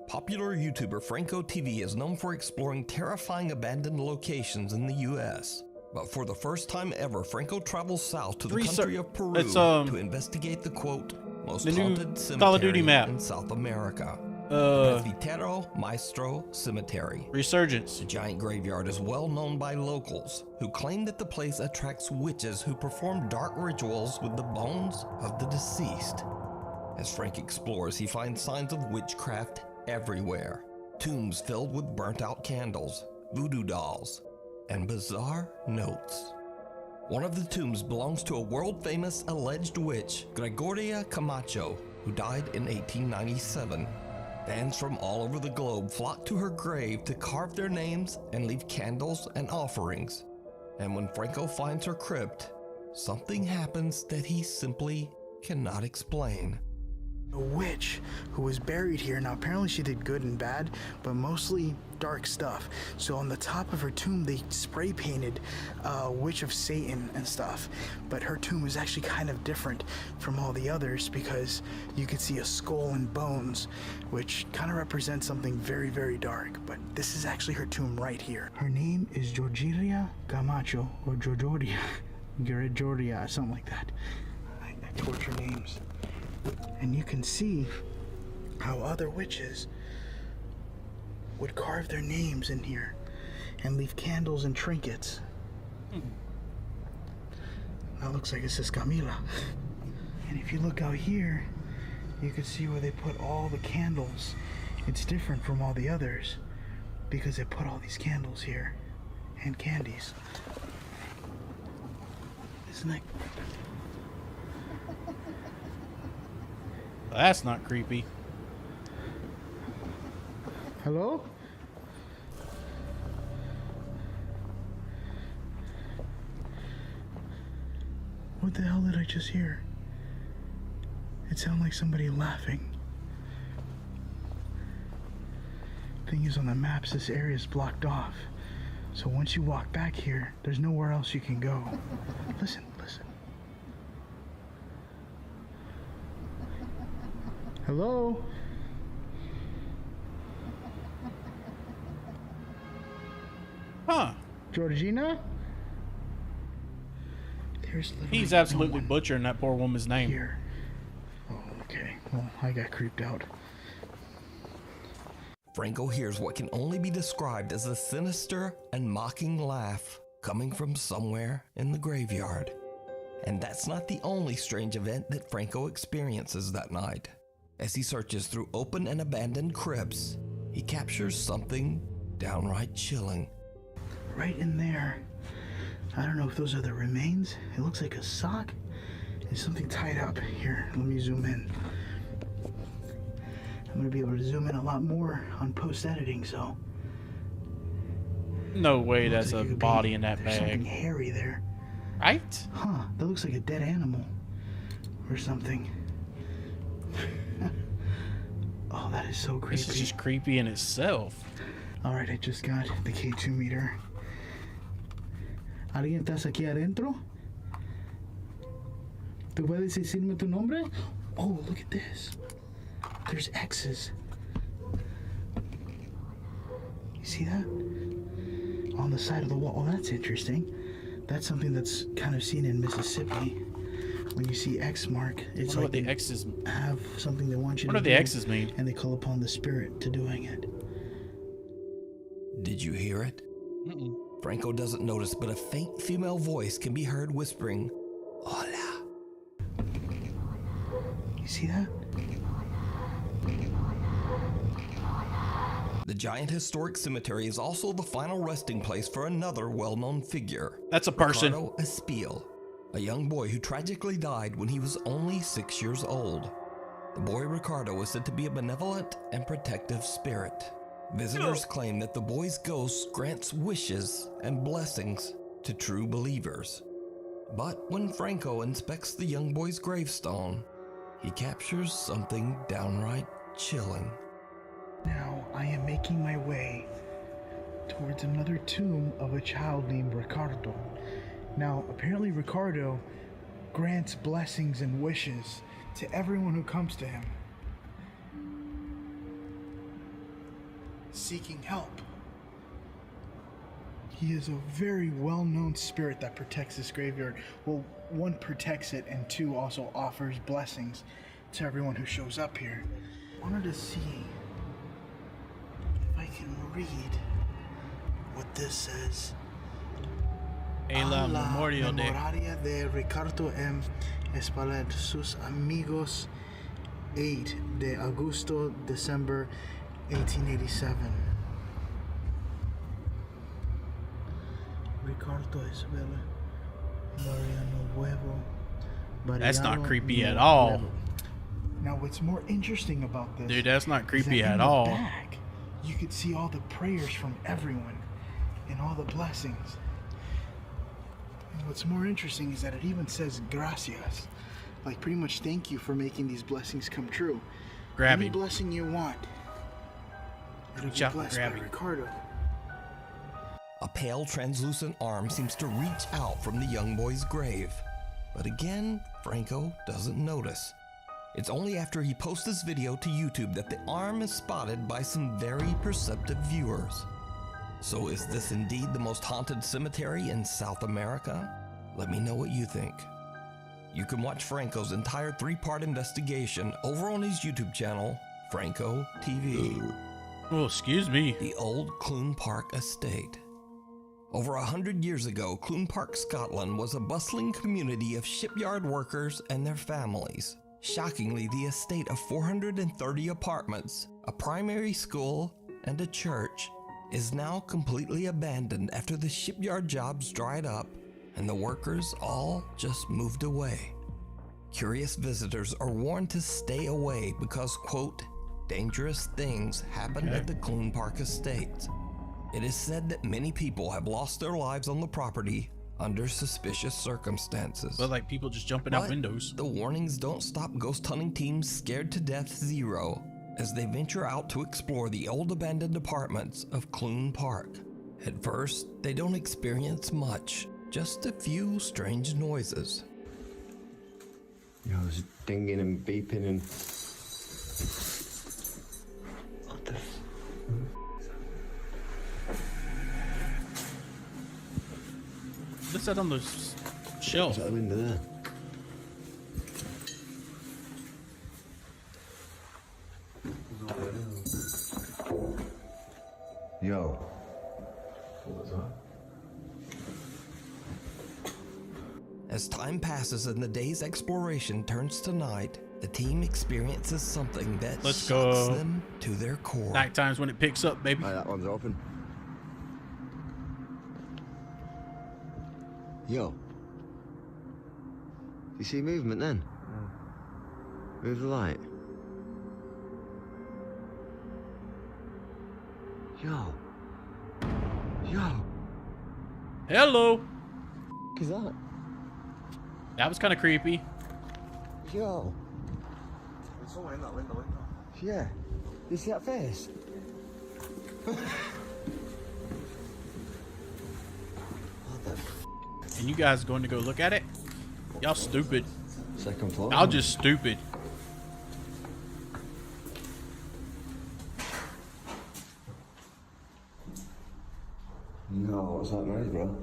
Popular YouTuber Franco TV is known for exploring terrifying abandoned locations in the US. But for the first time ever, Franco travels south to the country of Peru it's, to investigate the quote, most the new haunted Call of Duty cemetery map. in South America. Uh, Presbítero Maestro Cemetery. Resurgence. The giant graveyard is well known by locals, who claim that the place attracts witches who perform dark rituals with the bones of the deceased. As Frank explores, he finds signs of witchcraft everywhere. Tombs filled with burnt-out candles, voodoo dolls, and bizarre notes. One of the tombs belongs to a world-famous alleged witch, Gregoria Camacho, who died in 1897. Fans from all over the globe flock to her grave to carve their names and leave candles and offerings. And when Franco finds her crypt, something happens that he simply cannot explain. A witch who was buried here. Now apparently she did good and bad, but mostly dark stuff. So on the top of her tomb they spray painted Witch of Satan and stuff, but her tomb is actually kind of different from all the others because you could see a skull and bones, which kind of represents something very, very dark. But this is actually her tomb right here. Her name is Georgiria Camacho, or Georgia, something like that. I torture names. And you can see how other witches would carve their names in here and leave candles and trinkets. That looks like it says Camila. And if you look out here, you can see where they put all the candles. It's different from all the others because they put all these candles here and candies. Isn't that... That's not creepy. Hello? What the hell did I just hear? It sounded like somebody laughing. Thing is, on the maps, this area is blocked off. So once you walk back here, there's nowhere else you can go. Listen, listen. Hello? Huh. Georgina? There's literally He's no absolutely one butchering that poor woman's name. here. Oh, okay. Well, I got creeped out. Franco hears what can only be described as a sinister and mocking laugh coming from somewhere in the graveyard. And that's not the only strange event that Franco experiences that night. As he searches through open and abandoned crypts, he captures something downright chilling. Right in there. I don't know if those are the remains. It looks like a sock. There's something tied up. Here, let me zoom in. I'm going to be able to zoom in a lot more on post-editing, so... No way that's Looks a like it could body be- in that there's something bag. hairy there. Right? Huh, that looks like a dead animal. Or something. Oh, that is so creepy. This is just creepy in itself. Alright, I just got the K2 meter. ¿Alguien estás aquí adentro? ¿Tú puedes decirme tu nombre? Oh, look at this. There's X's. You see that? On the side of the wall. Oh, that's interesting. That's something that's kind of seen in Mississippi. When you see X mark, it's Wonder like what the they X's. have something they want you What to do do. the X's mean? And they call upon the spirit to doing it. Did you hear it? Mm-mm. Franco doesn't notice, but a faint female voice can be heard whispering, "Hola." You see that? The giant historic cemetery is also the final resting place for another well-known figure. That's a person. Ricardo Espiel, a young boy who tragically died when he was only 6 years old. The boy Ricardo was said to be a benevolent and protective spirit. Visitors claim that the boy's ghost grants wishes and blessings to true believers. But when Franco inspects the young boy's gravestone, he captures something downright chilling. Now I am making my way towards another tomb of a child named Ricardo. Now, apparently Ricardo grants blessings and wishes to everyone who comes to him, seeking help. He is a very well-known spirit that protects this graveyard. Well, one, protects it, and two, also offers blessings to everyone who shows up here. I wanted to see if I can read what this says. A la A la Memorial Day. Memoraria de Ricardo M. Espaillat, sus amigos, 8 de Agosto, December 1887. Ricardo Isabella Mariano Huevo. That's not Mariano creepy at all. Huevo. Now, what's more interesting about this, Dude, that's not is creepy that at in the all. back, you could see all the prayers from everyone and all the blessings. And what's more interesting is that it even says gracias. Like, pretty much thank you for making these blessings come true. Grab Any him. blessing you want. It'll Reach be out and blessed grab by him. Ricardo. A pale, translucent arm seems to reach out from the young boy's grave. But again, Franco doesn't notice. It's only after he posts this video to YouTube that the arm is spotted by some very perceptive viewers. So is this indeed the most haunted cemetery in South America? Let me know what you think. You can watch Franco's entire 3-part investigation over on his YouTube channel, Franco TV. Oh, excuse me. The old Clune Park estate. Over 100 years ago, Clune Park, Scotland was a bustling community of shipyard workers and their families. Shockingly, the estate of 430 apartments, a primary school, and a church is now completely abandoned after the shipyard jobs dried up and the workers all just moved away. Curious visitors are warned to stay away because, quote, dangerous things happen at the Clune Park estate. It is said that many people have lost their lives on the property under suspicious circumstances. But like people just jumping out But windows. the warnings don't stop ghost hunting teams Scared to Death Zero as they venture out to explore the old abandoned apartments of Clune Park. At first, they don't experience much, just a few strange noises. You know, there's dinging and beeping and... What the What's that on the shelf? Is that the window there? Yo. What was that? As time passes and the day's exploration turns to night, the team experiences something that Let's shocks go. them to their core. Night times when it picks up, baby. Right, that one's open. Yo. You see movement then? Move the light. Yo. Yo. Hello. What is that? That was kind of creepy. Yo. There's someone in that window. Yeah. You see that face? What the f? And you guys going to go look at it? Y'all stupid. Second floor? Y'all just stupid. No, what's that noise, bro?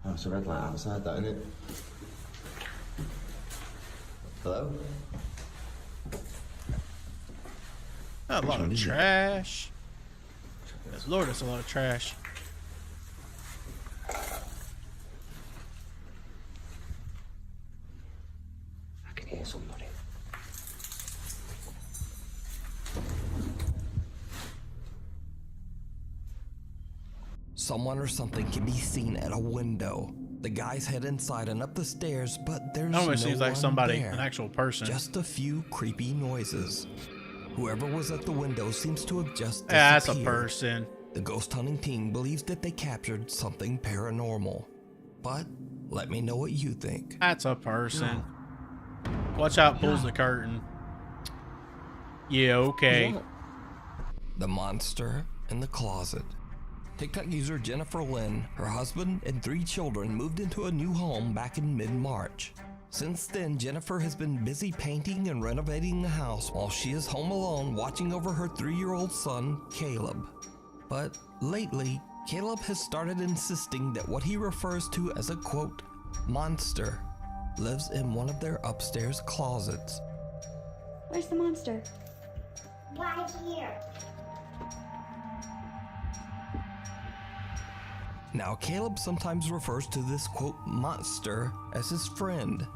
Oh, it's a red light outside, that, isn't it? Hello? A lot of is it? trash. Yes, Lord, that's a lot of trash. I can hear somebody. Someone or something can be seen at a window. The guys head inside and up the stairs, but there's Normally no it seems like one somebody, there. an actual person. Just a few creepy noises. Whoever was at the window seems to have just Yeah, that's a disappeared. person. The ghost hunting team believes that they captured something paranormal. But let me know what you think. That's a person. Watch out, pulls the curtain. Yeah, okay. The monster in the closet. TikTok user Jennifer Lynn, her husband, and 3 children moved into a new home back in mid-March. Since then, Jennifer has been busy painting and renovating the house while she is home alone watching over her 3-year-old son, Caleb. But lately, Caleb has started insisting that what he refers to as a, quote, monster lives in one of their upstairs closets. Where's the monster? Right here. Now, Caleb sometimes refers to this, quote, monster as his friend,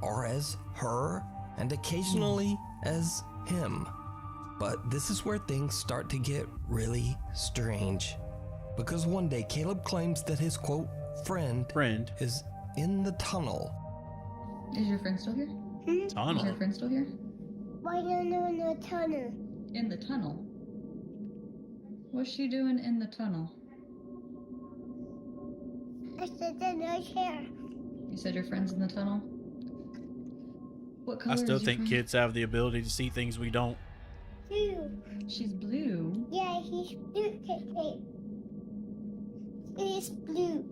or as her, and occasionally as him. But this is where things start to get really strange. Because one day, Caleb claims that his, quote, friend is in the tunnel. Is your friend still here? Tunnel? Is your friend still here? Why don't you in the tunnel? In the tunnel? What's she doing in the tunnel? I said in her chair. You said your friend's in the tunnel? What color I still is your think friend? kids have the ability to see things we don't. Blue. She's blue. Yeah, he's blue, KK. He's blue.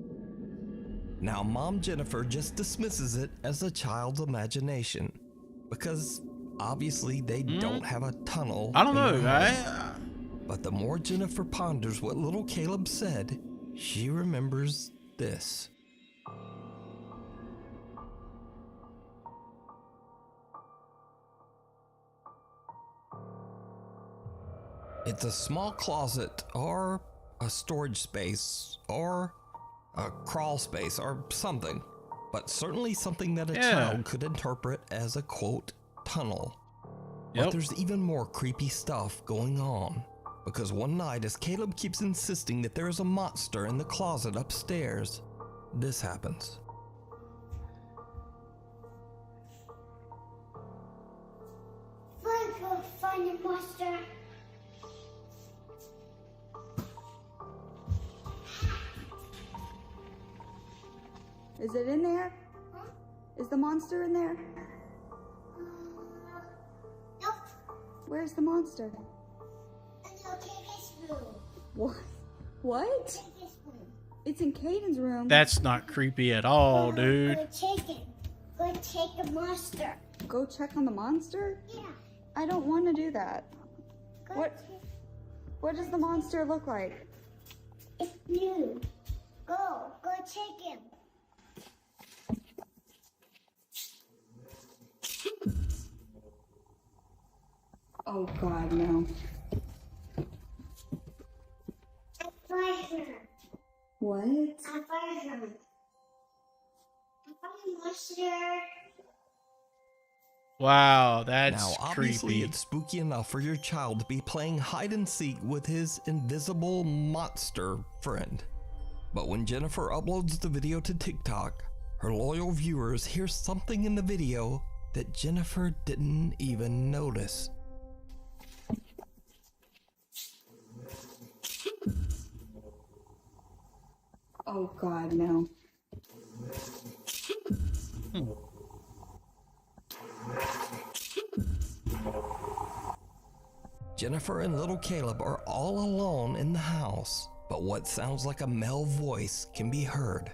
Now, Mom Jennifer just dismisses it as a child's imagination because obviously they don't have a tunnel. I don't in know. their home. But the more Jennifer ponders what little Caleb said, she remembers this. It's a small closet or a storage space or a crawl space or something, but certainly something that a child could interpret as a quote tunnel. But there's even more creepy stuff going on, because one night as Caleb keeps insisting that there is a monster in the closet upstairs, this happens. Let's go find a monster. Is it in there? Is the monster in there? Nope. Where's the monster? And they'll take his room. What? What? Take his room. It's in Caden's room. That's not creepy at all, dude. Go take it. Go take the monster. Go check on the monster? Yeah. I don't want to do that. Go What? take- What does the monster look like? It's blue. Go take him. Oh God, no. I find her. What? I find her. I find monster. Wow, that's Now, obviously, creepy. it's spooky enough for your child to be playing hide and seek with his invisible monster friend. But when Jennifer uploads the video to TikTok, her loyal viewers hear something in the video that Jennifer didn't even notice. Oh God, no. Jennifer and little Caleb are all alone in the house, but what sounds like a male voice can be heard.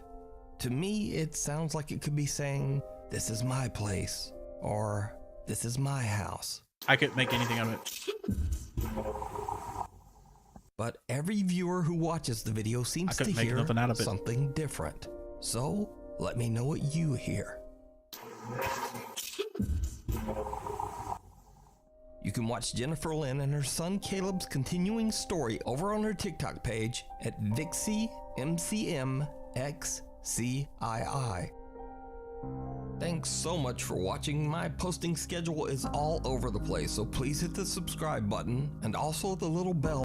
To me, it sounds like it could be saying, "This is my place," or "This is my house." I couldn't make anything out of it. But every viewer who watches the video seems to couldn't make hear nothing out of it. something different. So, let me know what you hear. You can watch Jennifer Lynn and her son Caleb's continuing story over on her TikTok page at VixieMCMXCII. Thanks so much for watching. My posting schedule is all over the place, so please hit the subscribe button and also the little bell.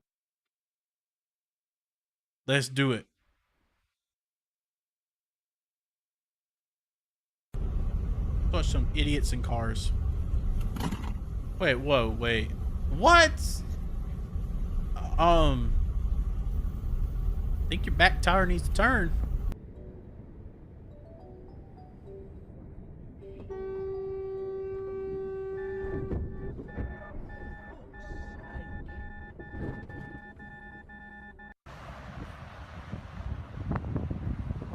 Let's do it. Push some idiots in cars. Wait, whoa, wait. What? I think your back tire needs to turn.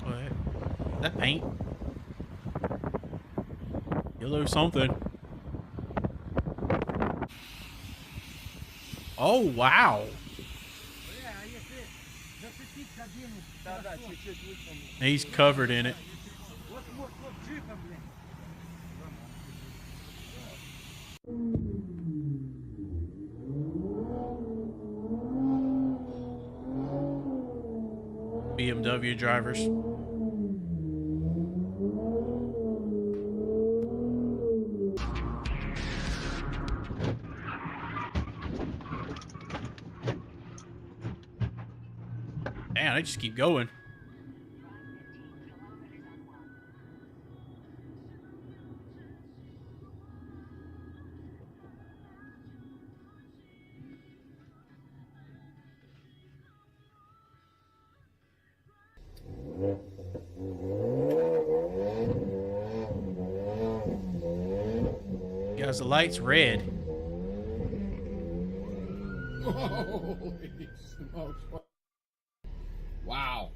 What? That paint? Yellow something. Oh, wow. He's covered in it. BMW drivers. Damn, they just keep going. How's the lights red? Holy smokes. Wow.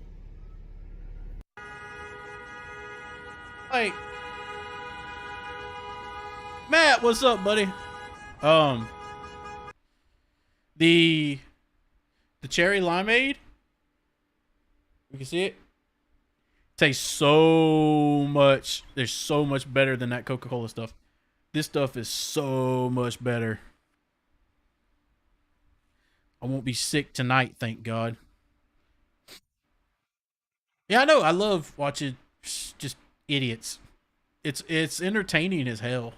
Hey, Matt, what's up, buddy? The cherry limeade. You can see it. Tastes so much. There's so much better than that Coca-Cola stuff. This stuff is so much better. I won't be sick tonight, thank God. Yeah, I know. I love watching just idiots. It's entertaining as hell.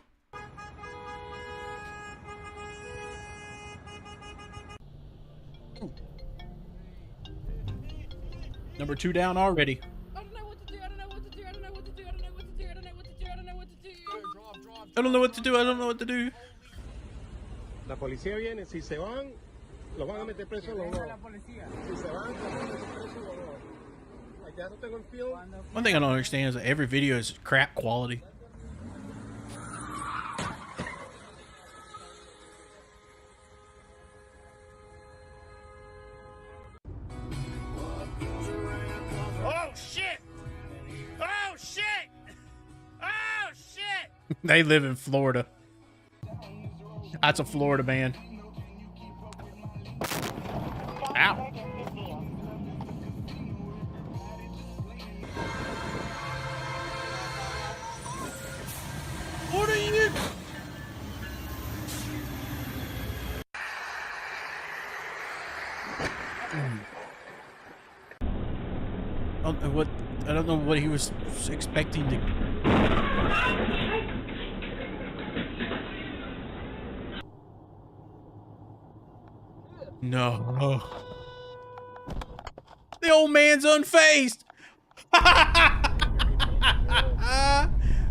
Number 2 down already. I don't know what to do. I don't know what to do. I don't know what to do. I don't know what to do. I don't know what to do. I don't know what to do. I don't know what to do. I don't know what to do. La policía viene, si se van, los van a meter presos los dos. Si se van, los van a meter presos los dos. Like, ya no tengo el feel. One thing I don't understand is that every video is crap quality. Oh shit! Oh shit! Oh shit! They live in Florida. That's a Florida man. Ow. What are you? I don't know what he was expecting to. No. The old man's unfazed.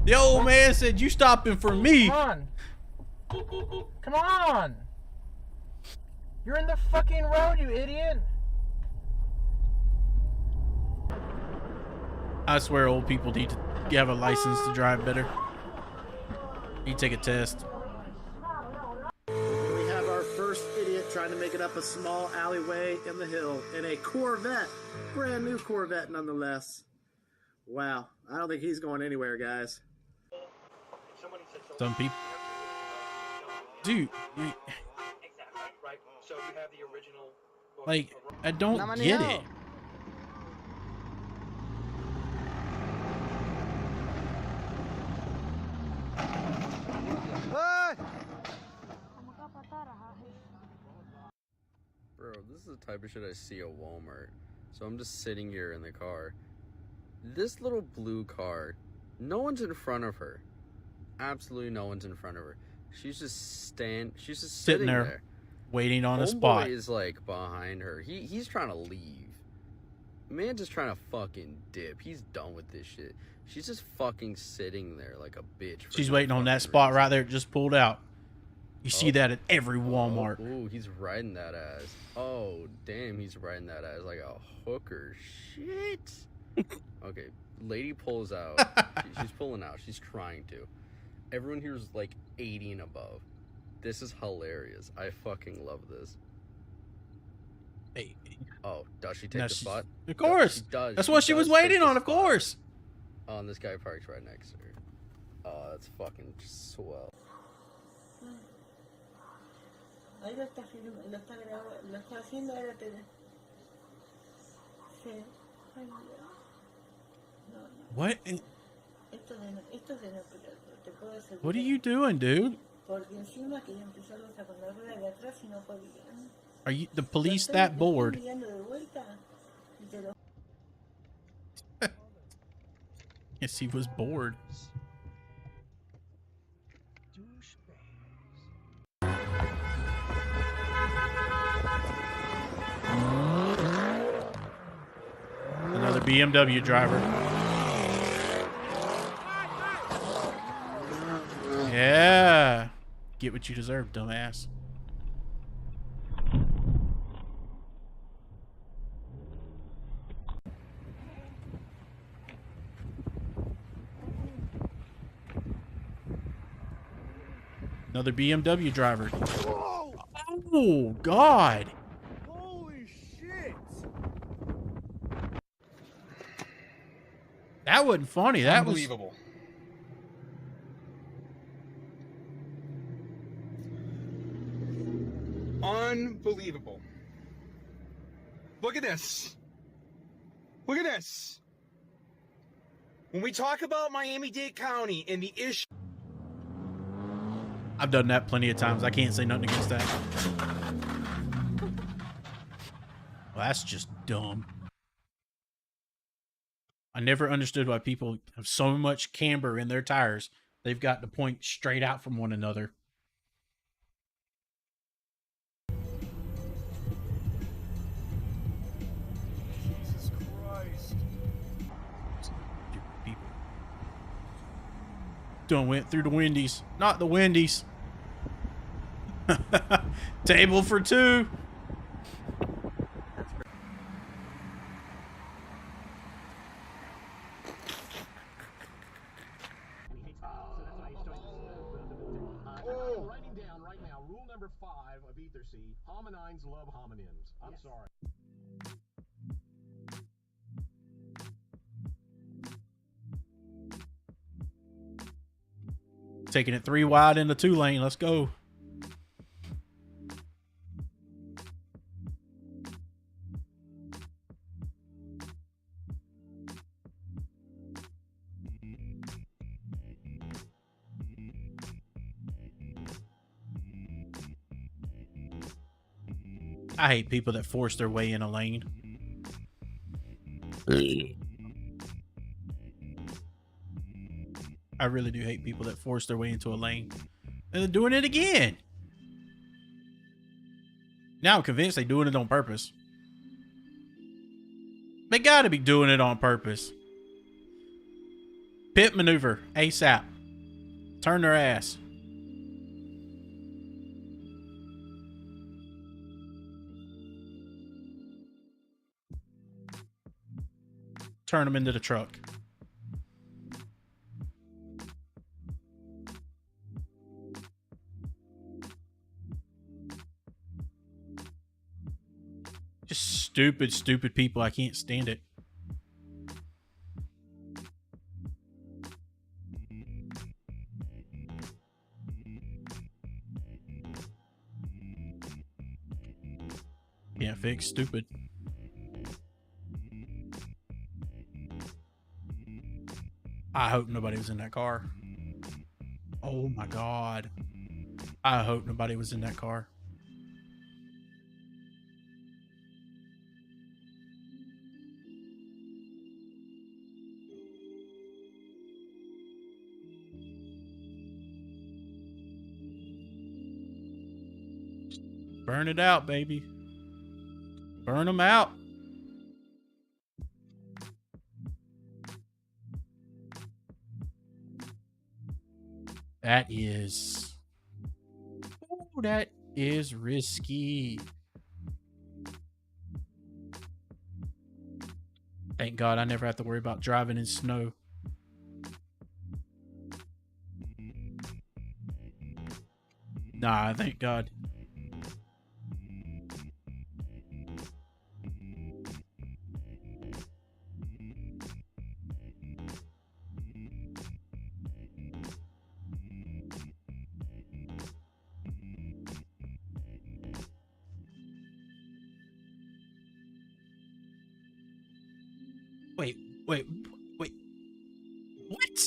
The old man said, "You stopping for me." Come on. Come on. You're in the fucking road, you idiot. I swear old people need to have a license to drive better. You take a test. We have our first idiot trying to make it up a small alleyway in the hill in a Corvette. Brand new Corvette, nonetheless. Wow. I don't think he's going anywhere, guys. Some people. Dude. Like, I don't get it. Bro, this is the type of shit I see at Walmart. So I'm just sitting here in the car. This little blue car, no one's in front of her. Absolutely no one's in front of her. She's just sitting there. Waiting on a Homeboy spot. is like behind her. He's trying to leave. Man just trying to fucking dip. He's done with this shit. She's just fucking sitting there like a bitch. She's waiting on that spot right there. It just pulled out. You see that at every Walmart. Ooh, he's riding that ass. Oh, damn, he's riding that ass like a hooker. Shit. Okay, lady pulls out. She's pulling out. She's trying to. Everyone here is like 80 and above. This is hilarious. I fucking love this. Hey. Oh, does she take the spot? Of course. She does. That's what she was waiting on, of course. Oh, and this guy parks right next to her. Oh, that's fucking swell. Ahí lo está grabando, lo está haciendo, ahora te... Sí. Ay, no. What? Esto de no, pero te puedo asegurar. What are you doing, dude? Porque encima que ya empezaron a con la rueda de atrás y no podían. Are you the police that bored? Yes, he was bored. Another BMW driver. Yeah. Get what you deserve, dumbass. Another BMW driver. Oh, God. Holy shit! That wasn't funny. That was... Unbelievable. Unbelievable. Look at this. Look at this. When we talk about Miami-Dade County and the issue... I've done that plenty of times. I can't say nothing against that. Well, that's just dumb. I never understood why people have so much camber in their tires. They've got to point straight out from one another. Jesus Christ. Stupid people. Done went through the Wendy's. Not the Wendy's. Table for two. Oh, writing down right now, rule number 5 of Ether C, hominines love hominins. I'm sorry. Taking it 3 wide in the 2 lane. Let's go. I hate people that force their way in a lane. I really do hate people that force their way into a lane. And they're doing it again. Now I'm convinced they're doing it on purpose. They gotta be doing it on purpose. Pit maneuver, ASAP. Turn their ass. Turn them into the truck. Just stupid, stupid people. I can't stand it. Can't fix stupid. I hope nobody was in that car. Oh my God. I hope nobody was in that car. Burn it out, baby. Burn them out. That is... Oh, that is risky. Thank God I never have to worry about driving in snow. Nah, thank God. Wait. What?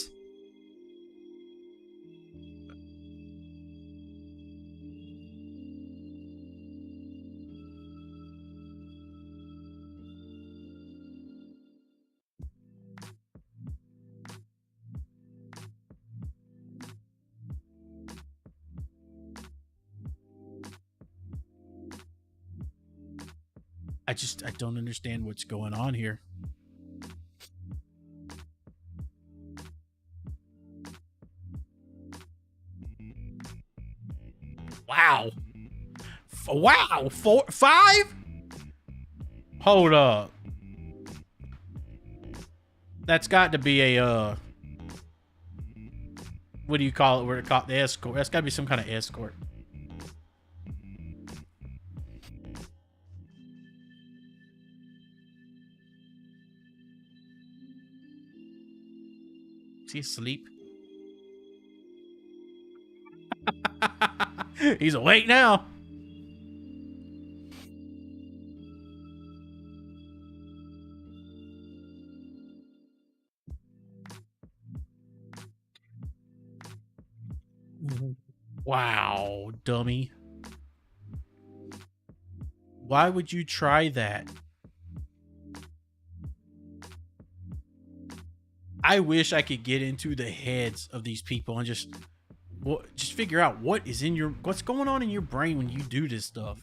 I don't understand what's going on here. Wow. Wow. 5? Hold up. That's got to be a, what do you call it? Where it called the escort? That's got to be some kind of escort. Is he asleep? He's awake now. Wow, dummy. Why would you try that? I wish I could get into the heads of these people and just figure out what's going on in your brain when you do this stuff.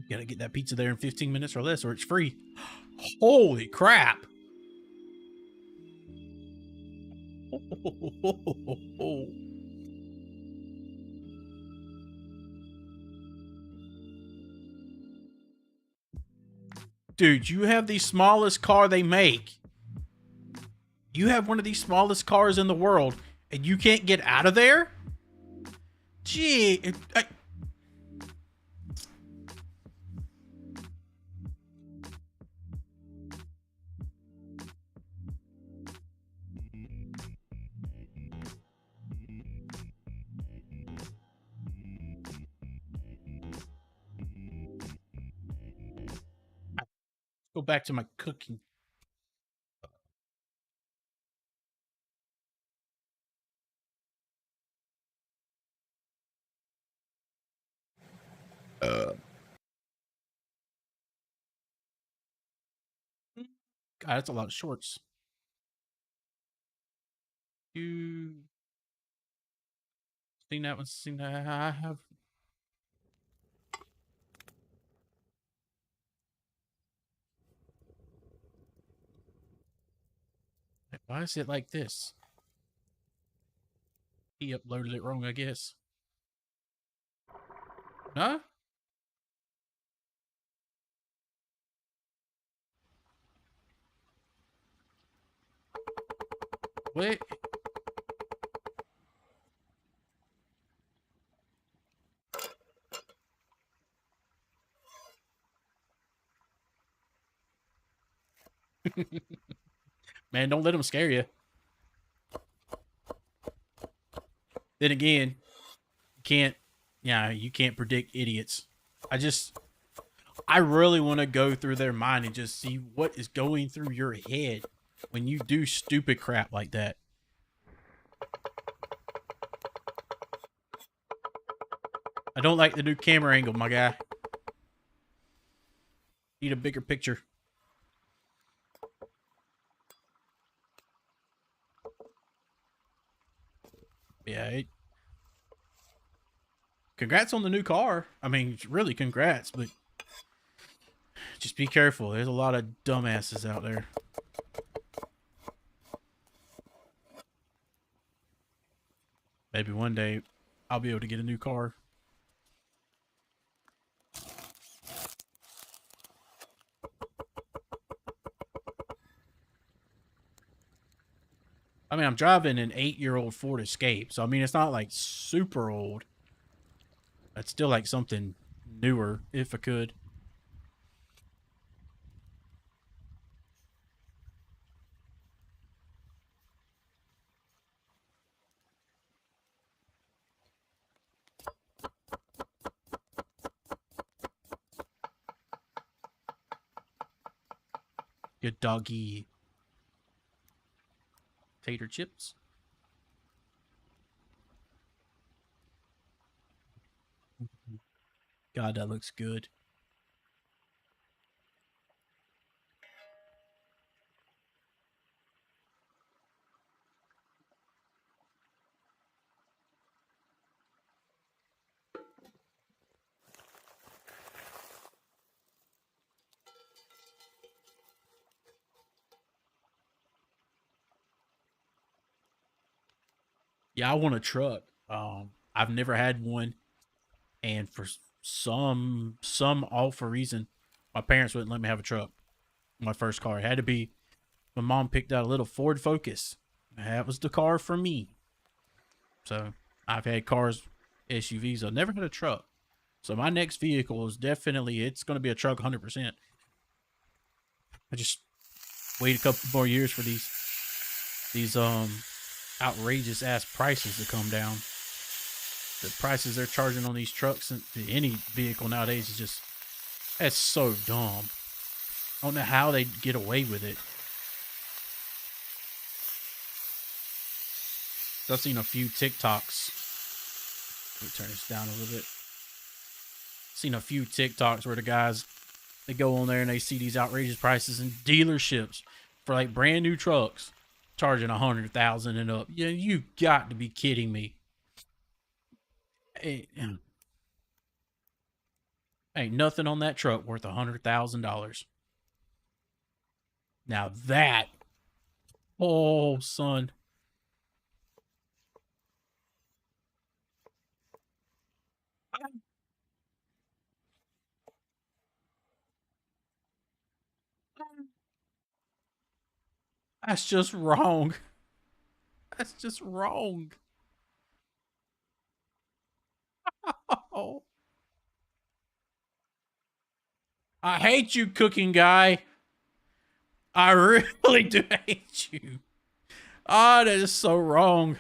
You gotta get that pizza there in 15 minutes or less, or it's free. Holy crap! Dude, you have the smallest car they make. You have one of the smallest cars in the world, and you can't get out of there? Gee, go back to my cooking. God, that's a lot of shorts. You seen that one? Seen that? I have. Why is it like this? He uploaded it wrong, I guess. Huh? Wait. Man, don't let them scare you. Then again, you can't predict idiots. I really want to go through their mind and just see what is going through your head when you do stupid crap like that. I don't like the new camera angle, my guy. Need a bigger picture. Yeah, congrats on the new car. I mean, really congrats, but just be careful. There's a lot of dumbasses out there. Maybe one day I'll be able to get a new car. I mean, I'm driving an 8-year-old Ford Escape, so I mean, it's not like super old. It's still like something newer, if I could. Good doggy. Tater chips. God, that looks good. Yeah, I want a truck. I've never had one, and for some awful reason, my parents wouldn't let me have a truck. My first car, it had to be. My mom picked out a little Ford Focus. That was the car for me. So I've had cars, SUVs. I've never had a truck. So my next vehicle is definitely, it's going to be a truck 100%. I just wait a couple more years for these outrageous ass prices to come down. The prices they're charging on these trucks and any vehicle nowadays is just, that's so dumb. I don't know how they get away with it. I've seen a few TikToks. Let me turn this down a little bit. Seen a few TikToks where the guys, they go on there and they see these outrageous prices in dealerships for like brand new trucks charging 100,000 and up. Yeah, you got to be kidding me. Ain't nothing on that truck worth $100,000. Now that, oh son. That's just wrong. That's just wrong. Oh. I hate you, cooking guy. I really do hate you. Ah, that is so wrong.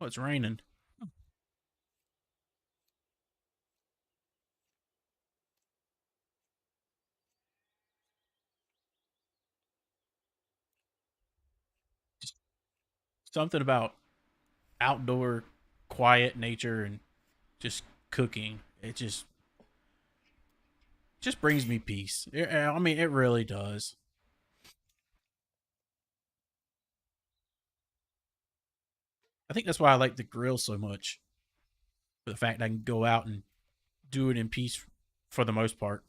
Oh, it's raining. Something about outdoor quiet nature and just cooking. It just brings me peace. I mean, it really does. I think that's why I like the grill so much. For the fact I can go out and do it in peace for the most part.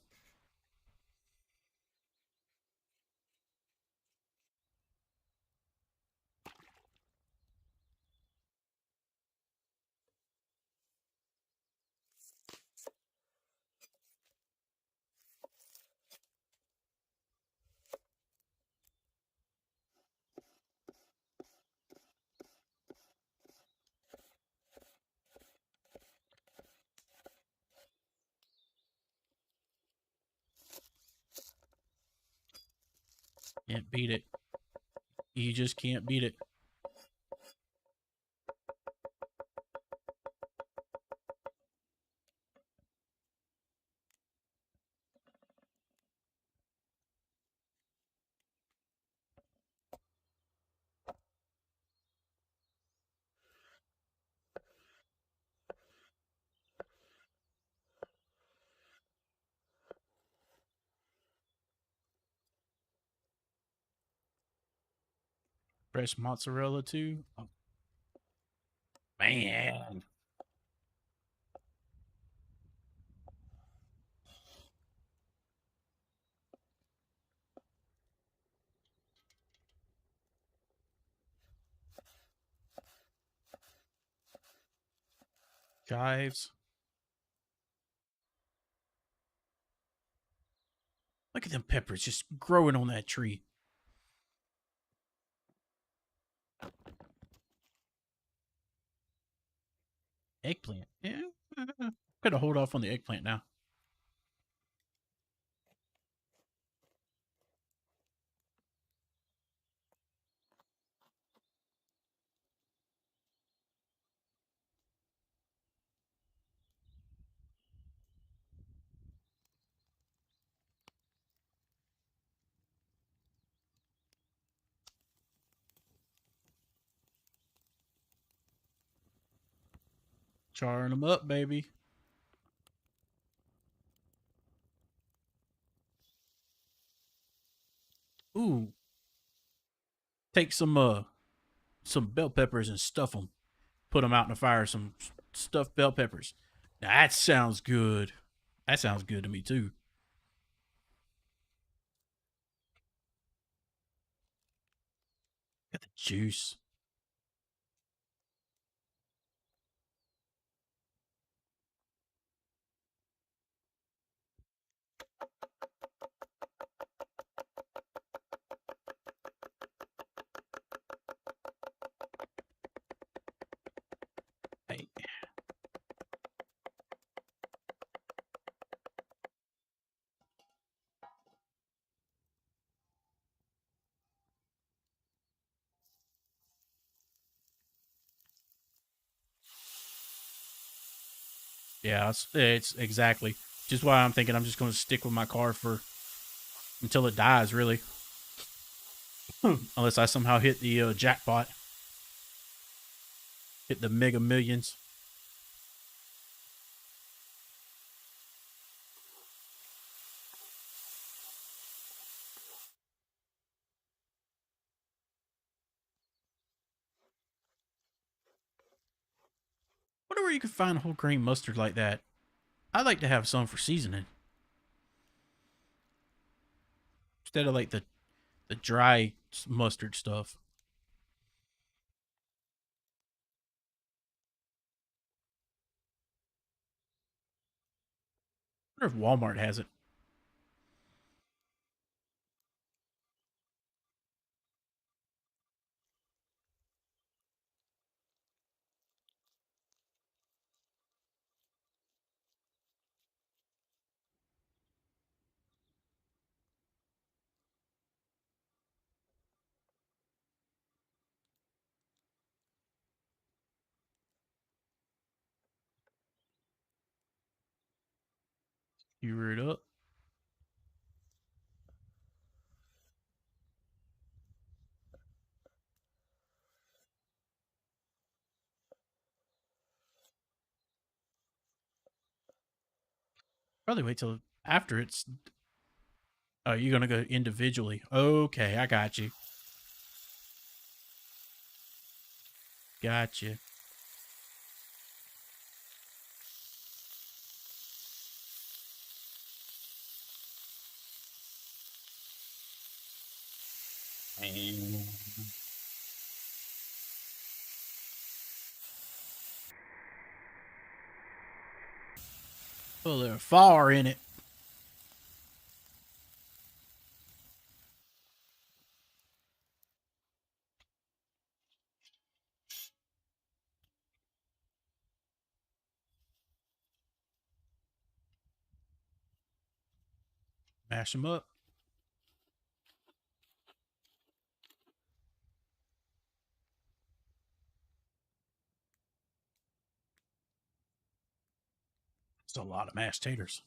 Can't beat it. You just can't beat it. Fresh mozzarella too. Oh, man. Chives. Look at them peppers just growing on that tree. Eggplant. Yeah. Gotta hold off on the eggplant now. Charring them up, baby. Ooh. Take some bell peppers and stuff them. Put them out in the fire. Some stuffed bell peppers. Now that sounds good. That sounds good to me too. Got the juice. Hey. Yeah, it's exactly just why I'm thinking I'm just going to stick with my car for until it dies, really. Unless I somehow hit the jackpot, hit the Mega Millions. Wonder where you could find whole grain mustard like that. I'd like to have some for seasoning. Instead of like the dry mustard stuff. I wonder if Walmart has it. Skewer it up. Probably wait till after it's. Oh, you're gonna go individually. Okay, I got you. Gotcha. Put a little fire in it. Mash them up. It's a lot of mashed taters.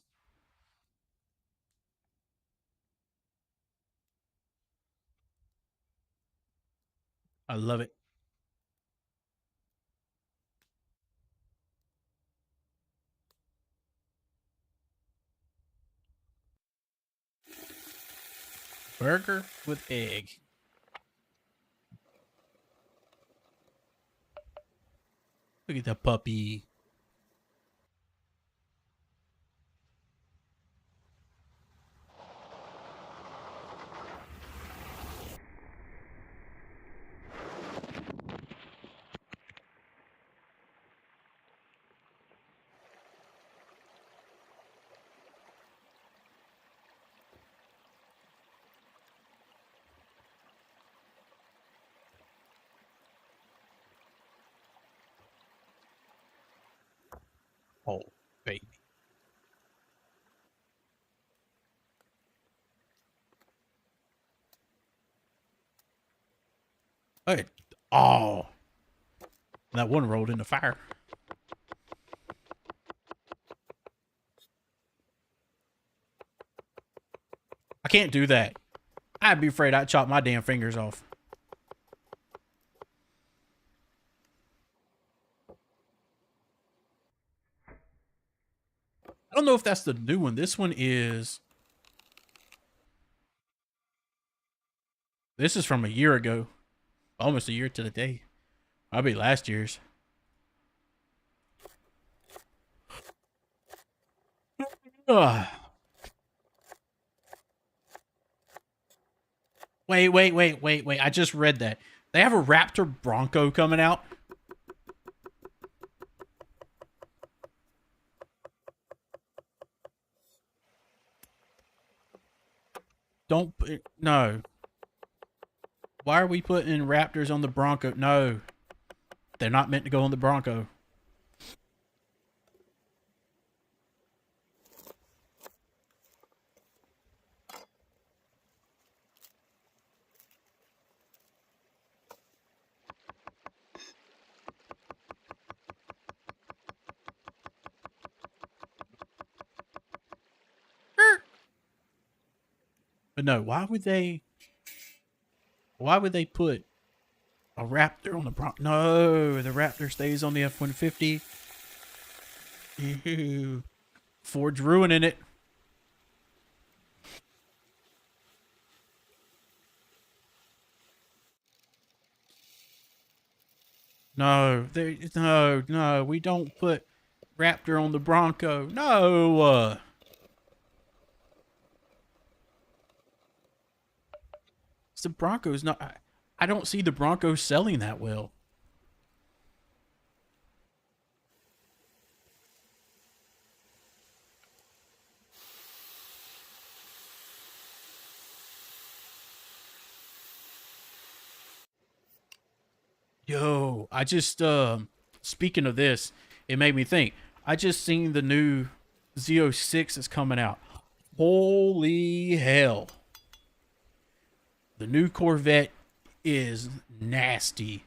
I love it. Burger with egg. Look at that puppy. Oh, baby. Hey. Oh. That one rolled in the fire. I can't do that. I'd be afraid I'd chop my damn fingers off. I don't know if that's the new one. This one is... This is from a year ago. Almost a year to the day. I'll be last year's. Ugh. Wait. I just read that. They have a Raptor Bronco coming out. Don't put, no. Why are we putting Raptors on the Bronco? No. They're not meant to go on the Bronco. But no, why would they put a Raptor on the Bronco? No, the Raptor stays on the F-150. Ew. Ford's ruining it. No, no, we don't put Raptor on the Bronco. No. The Broncos not. I don't see the Broncos selling that well. Yo, I just speaking of this, it made me think. I just seen the new Z06 that's coming out. Holy hell. The new Corvette is nasty.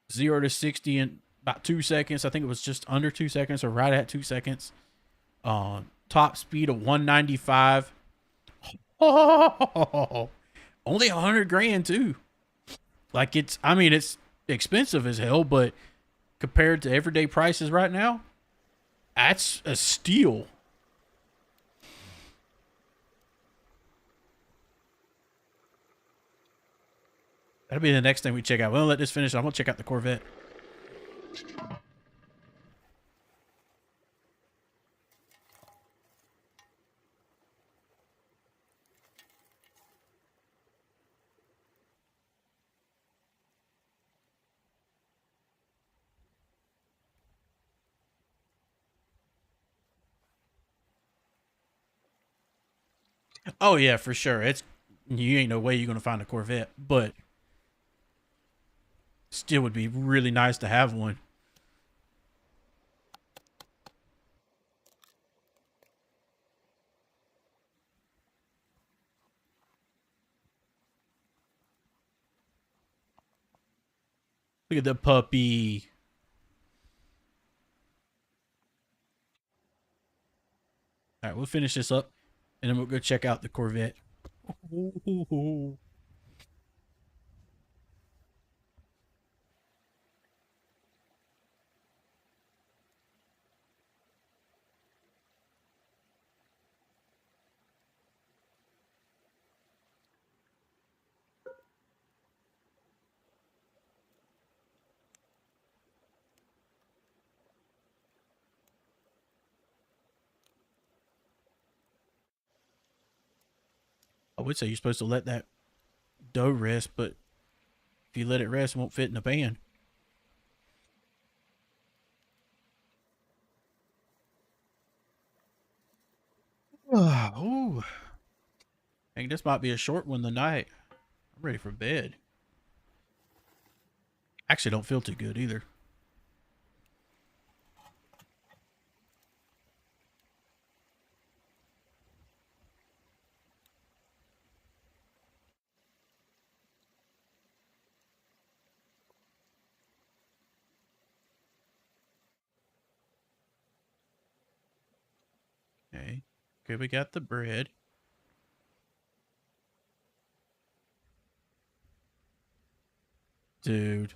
0 to 60 in about 2 seconds. I think it was just under 2 seconds or right at 2 seconds. Top speed of 195. Oh, only 100 grand too. Like it's expensive as hell, but compared to everyday prices right now, that's a steal. That'll be the next thing we check out. We'll let this finish. I'm going to check out the Corvette. Oh, yeah, for sure. You ain't no way you're going to find a Corvette, but still would be really nice to have one. Look at the puppy. All right, we'll finish this up, and then we'll go check out the Corvette. I would say you're supposed to let that dough rest, but if you let it rest, it won't fit in the pan. Oh, I think this might be a short one tonight. I'm ready for bed. Actually, don't feel too good either. Okay, we got the bread. Dude.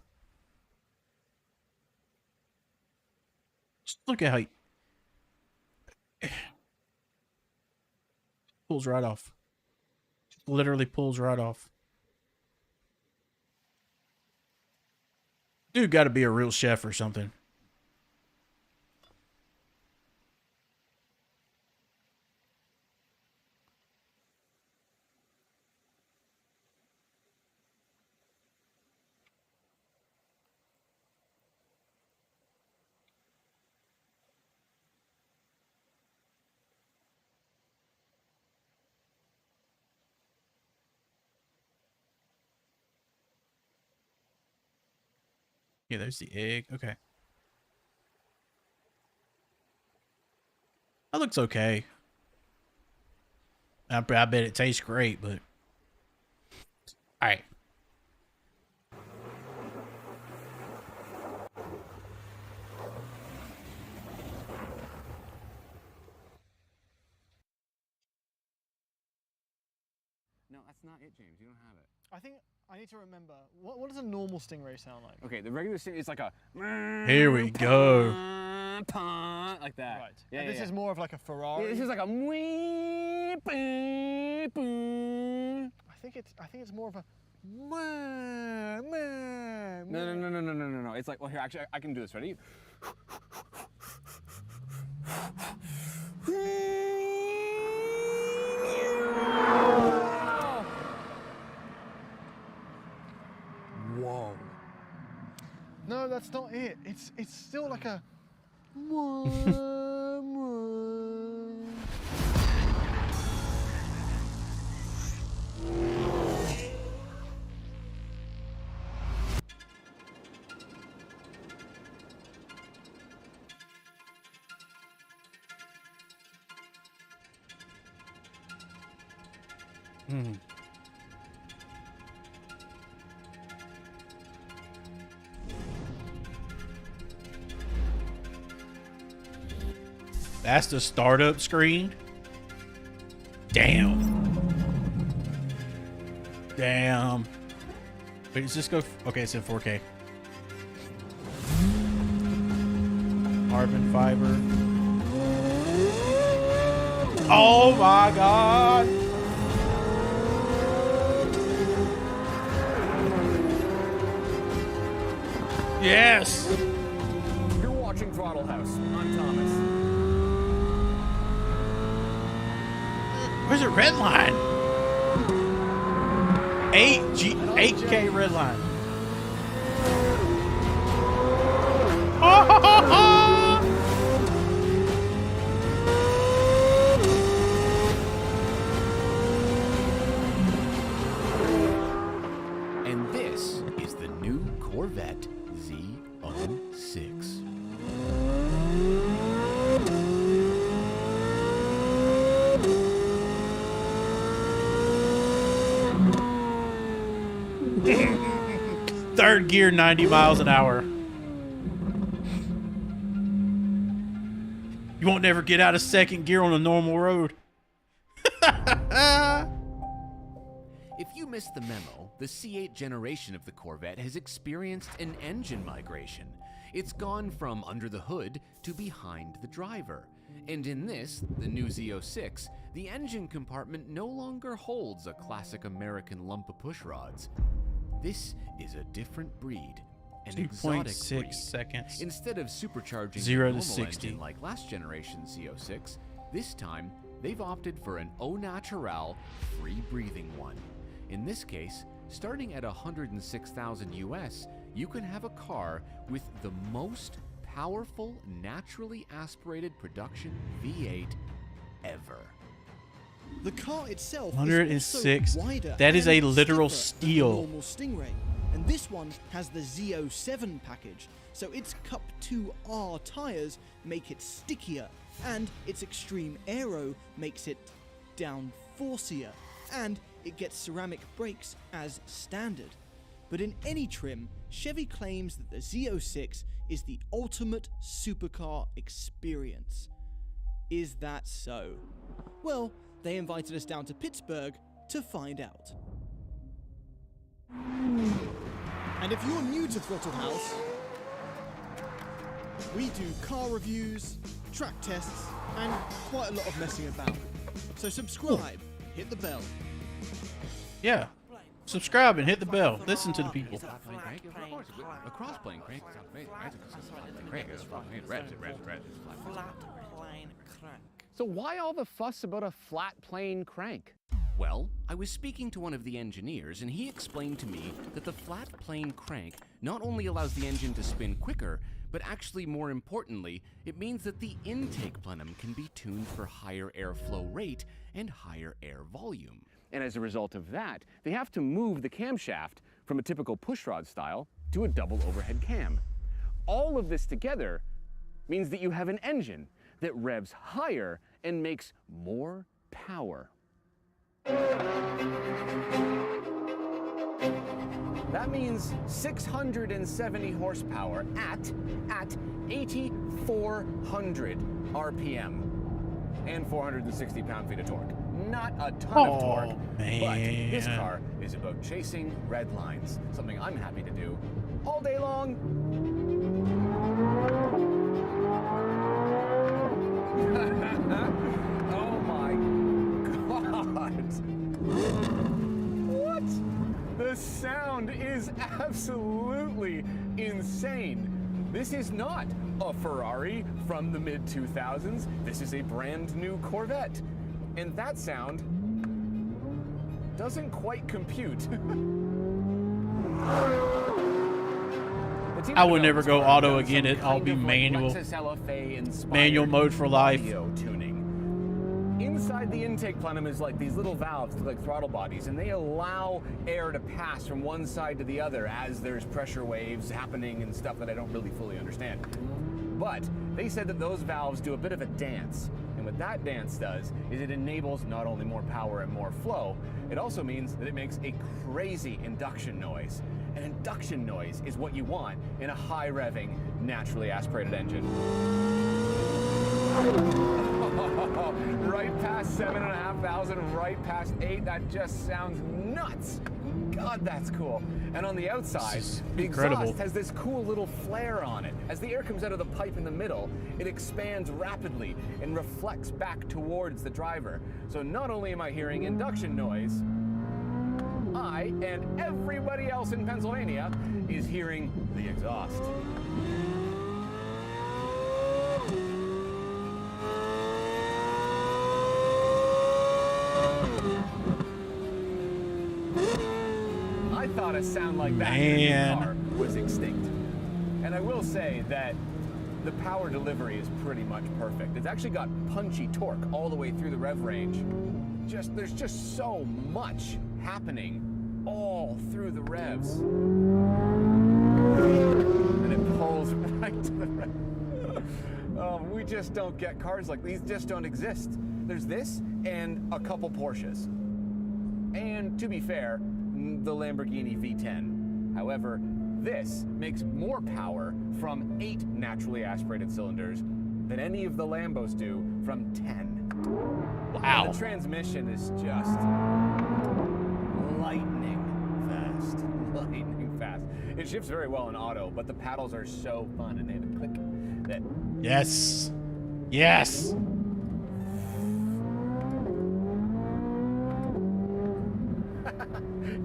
Just look at how he pulls right off. Literally pulls right off. Dude got to be a real chef or something. Yeah, there's the egg. Okay. That looks okay. I bet it tastes great, but... Alright. No, that's not it, James. You don't have it. I think I need to remember. What does a normal stingray sound like? Okay, the regular stingray is like a... Here we go. Like that. Right. Yeah, And this yeah. is more of like a Ferrari. Yeah, this is like a... I think it's more of a... No. It's like, well, here, actually, I can do this. Ready? Whoa. No, that's not it. It's still like a... That's the startup screen. Damn. Damn. Wait, does this go? Okay, it's in 4K. Carbon fiber. Oh my God. Yes. You're watching Throttle House. I'm Thomas. Where's the red line? 8K red line. And this is the new Corvette Z06. 3rd gear, 90 miles an hour. You won't never get out of 2nd gear on a normal road. If you missed the memo, the C8 generation of the Corvette has experienced an engine migration. It's gone from under the hood to behind the driver. And in this, the new Z06, the engine compartment no longer holds a classic American lump of pushrods. This is a different breed, an exotic 2.6 breed. seconds. Instead of supercharging 0 the to normal 60. engine like last generation Z06, this time they've opted for an au naturel, free-breathing one. In this case, starting at 106,000 US, you can have a car with the most powerful, naturally aspirated production V8 ever. The car itself 106. is also wider That is a and literal stiffer than the steel. normal Stingray, and this one has the Z07 package, so its Cup 2R tires make it stickier, and its extreme aero makes it downforcier, and it gets ceramic brakes as standard. But in any trim, Chevy claims that the Z06 is the ultimate supercar experience. Is that so? Well, they invited us down to Pittsburgh to find out. And if you're new to Throttle House, we do car reviews, track tests, and quite a lot of messing about. So subscribe, hit the bell. Yeah. Subscribe and hit the bell. Listen to the people. A cross-plane crank is amazing, right? It's a flat-plane crank. It's flat-plane crank. So why all the fuss about a flat plane crank? Well, I was speaking to one of the engineers, and he explained to me that the flat plane crank not only allows the engine to spin quicker, but actually more importantly, it means that the intake plenum can be tuned for higher airflow rate and higher air volume. And as a result of that, they have to move the camshaft from a typical pushrod style to a double overhead cam. All of this together means that you have an engine that revs higher and makes more power. That means 670 horsepower at 8,400 RPM and 460 pound-feet of torque. Not a ton of torque, but this car is about chasing red lines, something I'm happy to do all day long. Oh my God. What? The sound is absolutely insane. This is not a Ferrari from the mid-2000s. This is a brand new Corvette. And that sound doesn't quite compute. I will never go auto again. I'll be manual. Manual mode for life. Tuning. Inside the intake plenum is like these little valves, like throttle bodies, and they allow air to pass from one side to the other as there's pressure waves happening and stuff that I don't really fully understand. But they said that those valves do a bit of a dance. And what that dance does is it enables not only more power and more flow, it also means that it makes a crazy induction noise. An induction noise is what you want in a high-revving, naturally aspirated engine. Right past 7,500, right past 8, that just sounds nuts. God, that's cool. And on the outside, the exhaust has this cool little flare on it. As the air comes out of the pipe in the middle, it expands rapidly and reflects back towards the driver. So not only am I hearing induction noise, I and everybody else in Pennsylvania is hearing the exhaust. I thought a sound like that in the car was extinct. And I will say that the power delivery is pretty much perfect. It's actually got punchy torque all the way through the rev range. There's just so much happening all through the revs. And it pulls right to the rev. We just don't get cars like these, just don't exist. There's this and a couple Porsches. And to be fair, the Lamborghini V10. However, this makes more power from 8 naturally aspirated cylinders than any of the Lambos do from 10. Wow. And the transmission is just lightning fast. Lightning fast. It shifts very well in auto, but the paddles are so fun and they have a click that... Yes. Yes.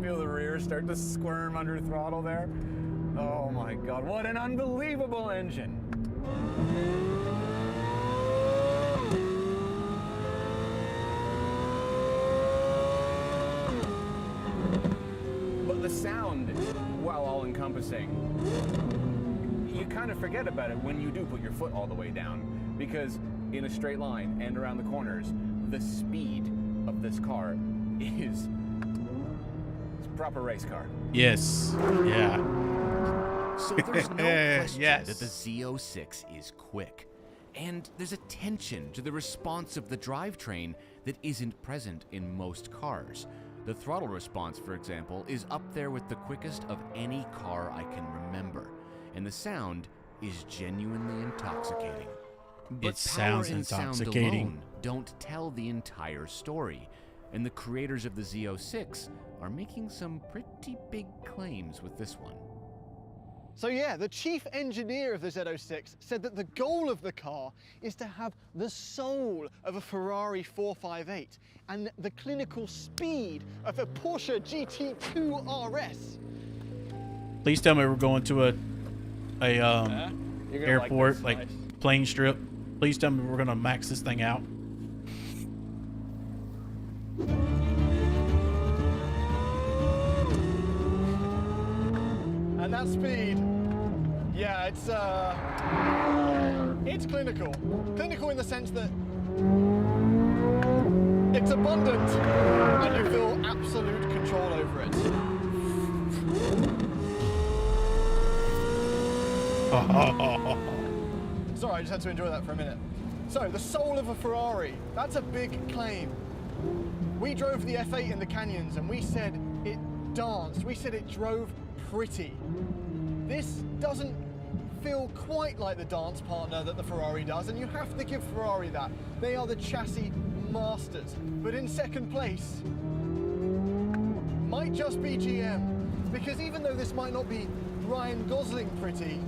Feel the rear start to squirm under throttle there. Oh my God, what an unbelievable engine. But the sound, while all encompassing, you kind of forget about it when you do put your foot all the way down, because in a straight line and around the corners, the speed of this car is proper race car. Yes. Yeah. So there's no question Yes. that the Z06 is quick. And there's a tension to the response of the drivetrain that isn't present in most cars. The throttle response, for example, is up there with the quickest of any car I can remember. And the sound is genuinely intoxicating. But It sounds power and intoxicating. Sound alone don't tell the entire story. And the creators of the Z06 are making some pretty big claims with this one. So yeah, the chief engineer of the Z06 said that the goal of the car is to have the soul of a Ferrari 458 and the clinical speed of a Porsche GT2 RS. Please tell me we're going to a airport, like like this, nice. plane strip. Please tell me we're gonna max this thing out. And that speed, yeah, it's clinical. Clinical in the sense that it's abundant and you feel absolute control over it. Sorry, I just had to enjoy that for a minute. So, the soul of a Ferrari, that's a big claim. We drove the F8 in the canyons and we said it danced, we said it drove pretty. This doesn't feel quite like the dance partner that the Ferrari does, and you have to give Ferrari that. They are the chassis masters. But in second place might just be GM, because even though this might not be Ryan Gosling pretty,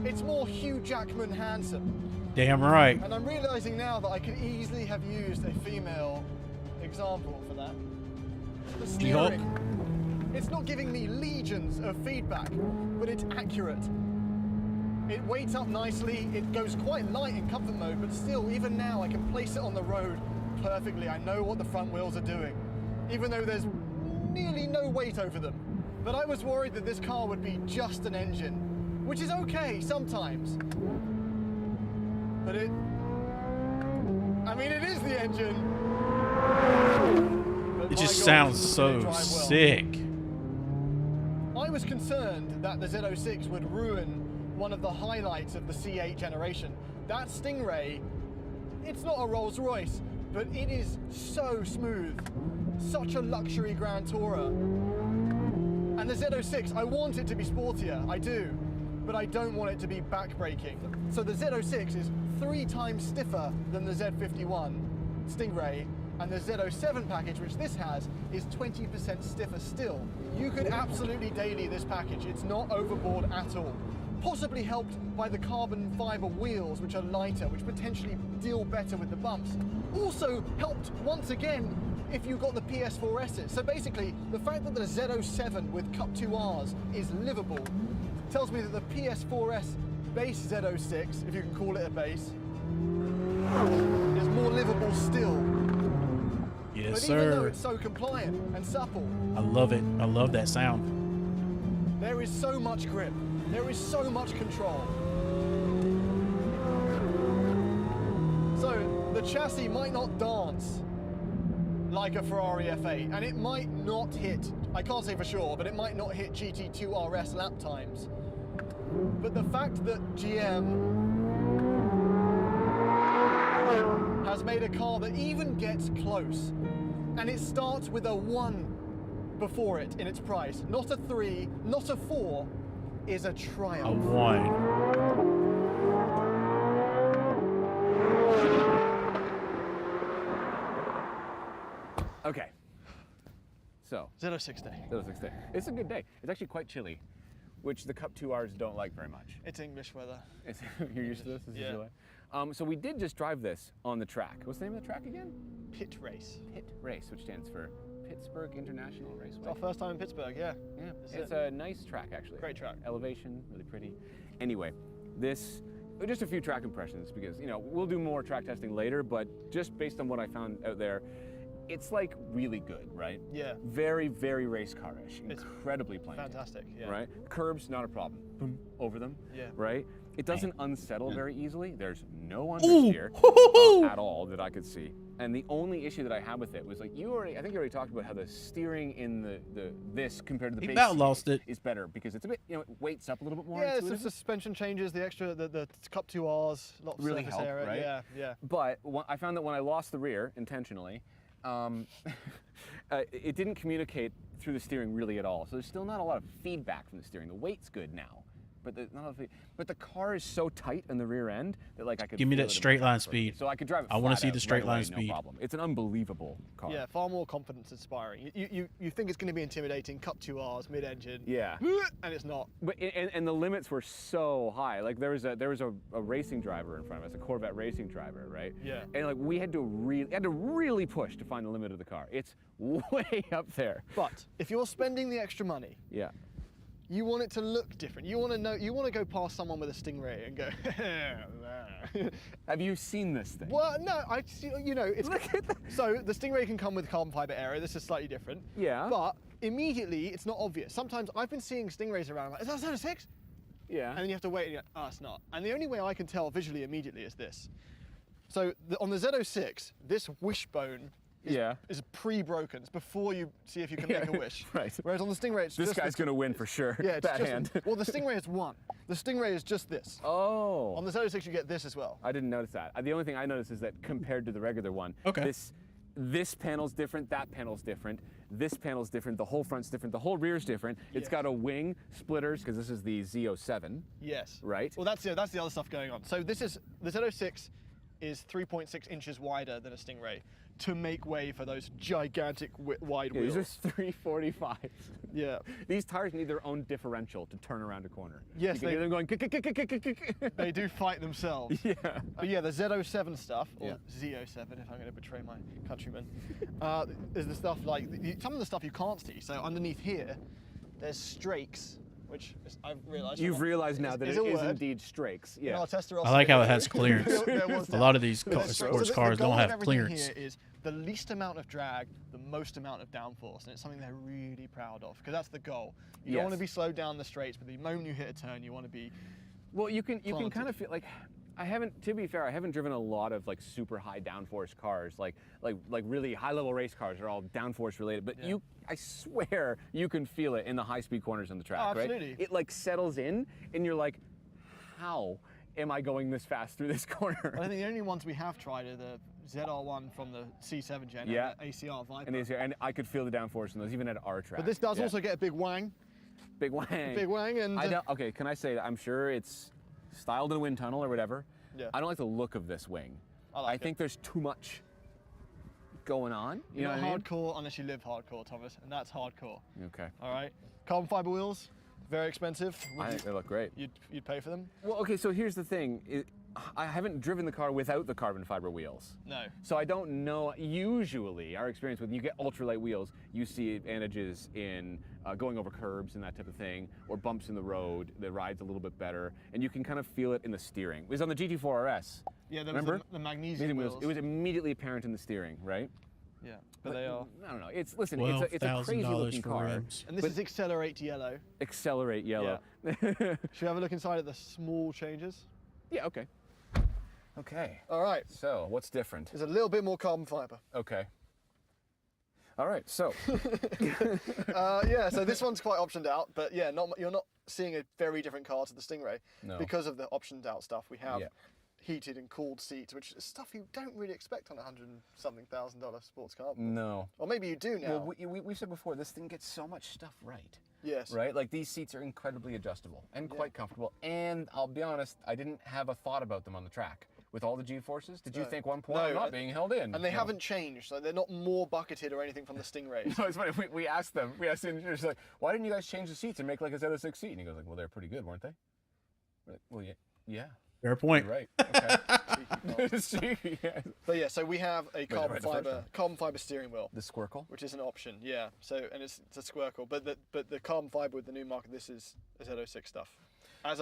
it's more Hugh Jackman handsome. Damn right. And I'm realizing now that I could easily have used a female example for that. The She-Hulk? steering. It's not giving me legions of feedback, but it's accurate. It weights up nicely, it goes quite light in comfort mode, but still, even now, I can place it on the road perfectly. I know what the front wheels are doing, even though there's nearly no weight over them. But I was worried that this car would be just an engine, which is okay sometimes. But it is the engine. But It just my God, sounds does it so drive well. sick. I was concerned that the Z06 would ruin one of the highlights of the C8 generation. That Stingray, it's not a Rolls Royce, but it is so smooth. Such a luxury Grand Tourer. And the Z06, I want it to be sportier, I do, but I don't want it to be backbreaking. So the Z06 is 3 times stiffer than the Z51 Stingray, and the Z07 package, which this has, is 20% stiffer still. You could absolutely daily this package. It's not overboard at all. Possibly helped by the carbon fiber wheels, which are lighter, which potentially deal better with the bumps. Also helped, once again, if you got the PS4Ss. So basically, the fact that the Z07 with Cup 2Rs is livable tells me that the PS4S base Z06, if you can call it a base, is more livable still. Yes, but sir. even though it's so compliant and supple, I love it. I love that sound. there is so much grip. There is so much control. So the chassis might not dance like a Ferrari F8, and it might not hit, I can't say for sure, but it might not hit GT2 RS lap times. But the fact that GM has made a car that even gets close, and it starts with a 1 before it in its price, not a 3, not a 4, is a triumph. A 1. Okay. So. 06 day. 06 day. It's a good day. It's actually quite chilly, which the Cup 2Rs don't like very much. It's English weather. You're used to this? This is Yeah. July? So we did just drive this on the track. What's the name of the track again? Pit Race. Pit Race, which stands for Pittsburgh International Raceway. It's our first time in Pittsburgh, yeah. Yeah, That's it's it. a nice track actually. Great track. Elevation, really pretty. Anyway, this, just a few track impressions because, you know, we'll do more track testing later, but just based on what I found out there, it's like really good, right? Yeah. Very, very race car-ish. Incredibly plain. Fantastic, yeah. Right? Curbs, not a problem. Boom, over them. Yeah. Right? It doesn't unsettle very easily. There's no Ooh. understeer at all that I could see. And the only issue that I had with it was like I think you already talked about how the steering in this compared to the He base about lost it. is better because it's a bit, it weights up a little bit more. Yeah, it's the intuitively. suspension changes, the extra, the Cup 2Rs, lots of Really surface help, area. right? Yeah, yeah. But I found that when I lost the rear intentionally, it didn't communicate through the steering really at all. So there's still not a lot of feedback from the steering. The weight's good now, but the car is so tight in the rear end that like I could Give me feel that it in my straight line back perfectly. speed. So I could drive it. I wanna flat see out the straight right line away, speed. No problem. It's an unbelievable car. Yeah, far more confidence inspiring. You think it's going to be intimidating, cup 2Rs, mid-engine. Yeah. And it's not. But and the limits were so high. Like there was a racing driver in front of us, a Corvette racing driver, right? Yeah. And like we had to really push to find the limit of the car. It's way up there. But if you're spending the extra money, Yeah. you want it to look different. You want to know. You want to go past someone with a Stingray and go. Have you seen this thing? Well, no. It's. Look at that. So the Stingray can come with carbon fiber area. This is slightly different. Yeah. But immediately, it's not obvious. Sometimes I've been seeing Stingrays around. Like, is that a 06? Yeah. And then you have to wait. And you're like, oh, it's not. And the only way I can tell visually immediately is this. So on the Z06, this wishbone is pre-broken. It's before you see if you can make a wish. Right. Whereas on the Stingray, it's This just guy's going to win for sure. Yeah, it's That just, hand. Well, the Stingray is one. The Stingray is just this. Oh. On the Z06, you get this as well. I didn't notice that. The only thing I noticed is that compared to the regular one, Okay. this panel's different, that panel's different, this panel's different, the whole front's different, the whole rear's different. It's Yes. got a wing, splitters, because this is the Z07. Yes. Right? Well, that's the other stuff going on. So the Z06 is 3.6 inches wider than a Stingray to make way for those gigantic wide wheels. These are 345s. Yeah. These tires need their own differential to turn around a corner. Yes, you can hear them going. They do fight themselves. Yeah. But yeah, the Z07 stuff, or Yeah. Z07 if I'm going to betray my countrymen, is the stuff like, some of the stuff you can't see. So underneath here, there's strakes, which I've realised. You've realised now that it a is word. indeed strakes. In Yeah. our tester I like how it has also- clearance. there was A that. lot of these But there's sports the cars goal don't of have everything clearance. Here is the least amount of drag, the most amount of downforce, and it's something they're really proud of because that's the goal. You don't Yes. want to be slowed down the straights, but the moment you hit a turn, you want to be. Well, you can planted. kind of feel like to be fair, I haven't driven a lot of like super high downforce cars, like really high level race cars are all downforce related. But Yeah. I swear you can feel it in the high speed corners on the track, Oh, right? absolutely. It like settles in, and you're like, how am I going this fast through this corner? I think the only ones we have tried are the ZR1 from the C7 gen Yeah. and the ACR Viper. And I could feel the downforce in those, even at our track. But this does Yeah. also get a big wang. Big wang. Big wang, and I don't, okay, can I say that I'm sure it's styled in a wind tunnel or whatever. Yeah. I don't like the look of this wing. I think there's too much going on. You You're know not what I mean? hardcore unless you live hardcore, Thomas, and that's hardcore. Okay. All right. Carbon fiber wheels, very expensive. I think they look great. You'd pay for them? Well, okay, so here's the thing. I haven't driven the car without the carbon fiber wheels. No. So I don't know. Usually, our experience with you get ultralight wheels, you see advantages in going over curbs and that type of thing, or bumps in the road that rides a little bit better, and you can kind of feel it in the steering. It was on the GT4 RS. Yeah, there was remember? the magnesium wheels. It was immediately apparent in the steering, right? Yeah, but they are. I don't know. It's listen. It's a crazy looking for car. rims. And this is Accelerate Yellow. Accelerate yellow. Should we have a look inside at the small changes? Yeah. Okay. Okay. All right. So what's different? There's a little bit more carbon fiber. Okay. All right. So. Yeah, so this one's quite optioned out, but yeah, you're not seeing a very different car to the Stingray because of the optioned out stuff. We have heated and cooled seats, which is stuff you don't really expect on a $100,000 sports car. No. Or maybe you do now. Well, we said before, this thing gets so much stuff right. Yes. Right? Like these seats are incredibly adjustable and quite comfortable. And I'll be honest, I didn't have a thought about them on the track. With all the G-forces, did you think one point I'm not being held in? And they haven't changed, so they're not more bucketed or anything from the Stingrays. No, it's funny. We asked them. We asked the engineers, like, why didn't you guys change the seats and make like a Z06 seat? And he goes like, well, they're pretty good, weren't they? We're like, well, yeah. Fair point. You're right. Okay. It's cheeky, yeah. But yeah, so we have a carbon right the first fiber steering wheel. The Squircle? Which is an option, yeah. So and it's a Squircle, but the carbon fiber with the new market, this is Z06 stuff. As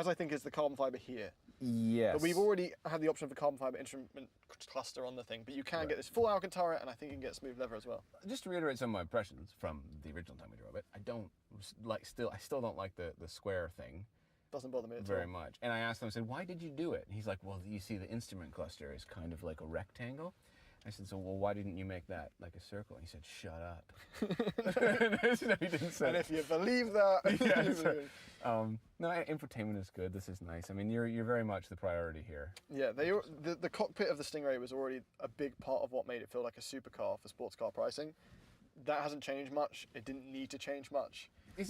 I think is the carbon fiber here. Yes. But we've already had the option for carbon fiber instrument cluster on the thing, but you can get this full Alcantara, and I think you can get smooth leather as well. Just to reiterate some of my impressions from the original time we drove it, I still don't like the square thing. Doesn't bother me at all. Very much. And I asked him, I said, why did you do it? And he's like, well, you see the instrument cluster is kind of like a rectangle. I said, so well, why didn't you make that like a circle? And he said, shut up. No, he didn't say and if you believe that. No, infotainment is good. This is nice. I mean, you're very much the priority here. Yeah, the cockpit of the Stingray was already a big part of what made it feel like a supercar for sports car pricing. That hasn't changed much. It didn't need to change much. I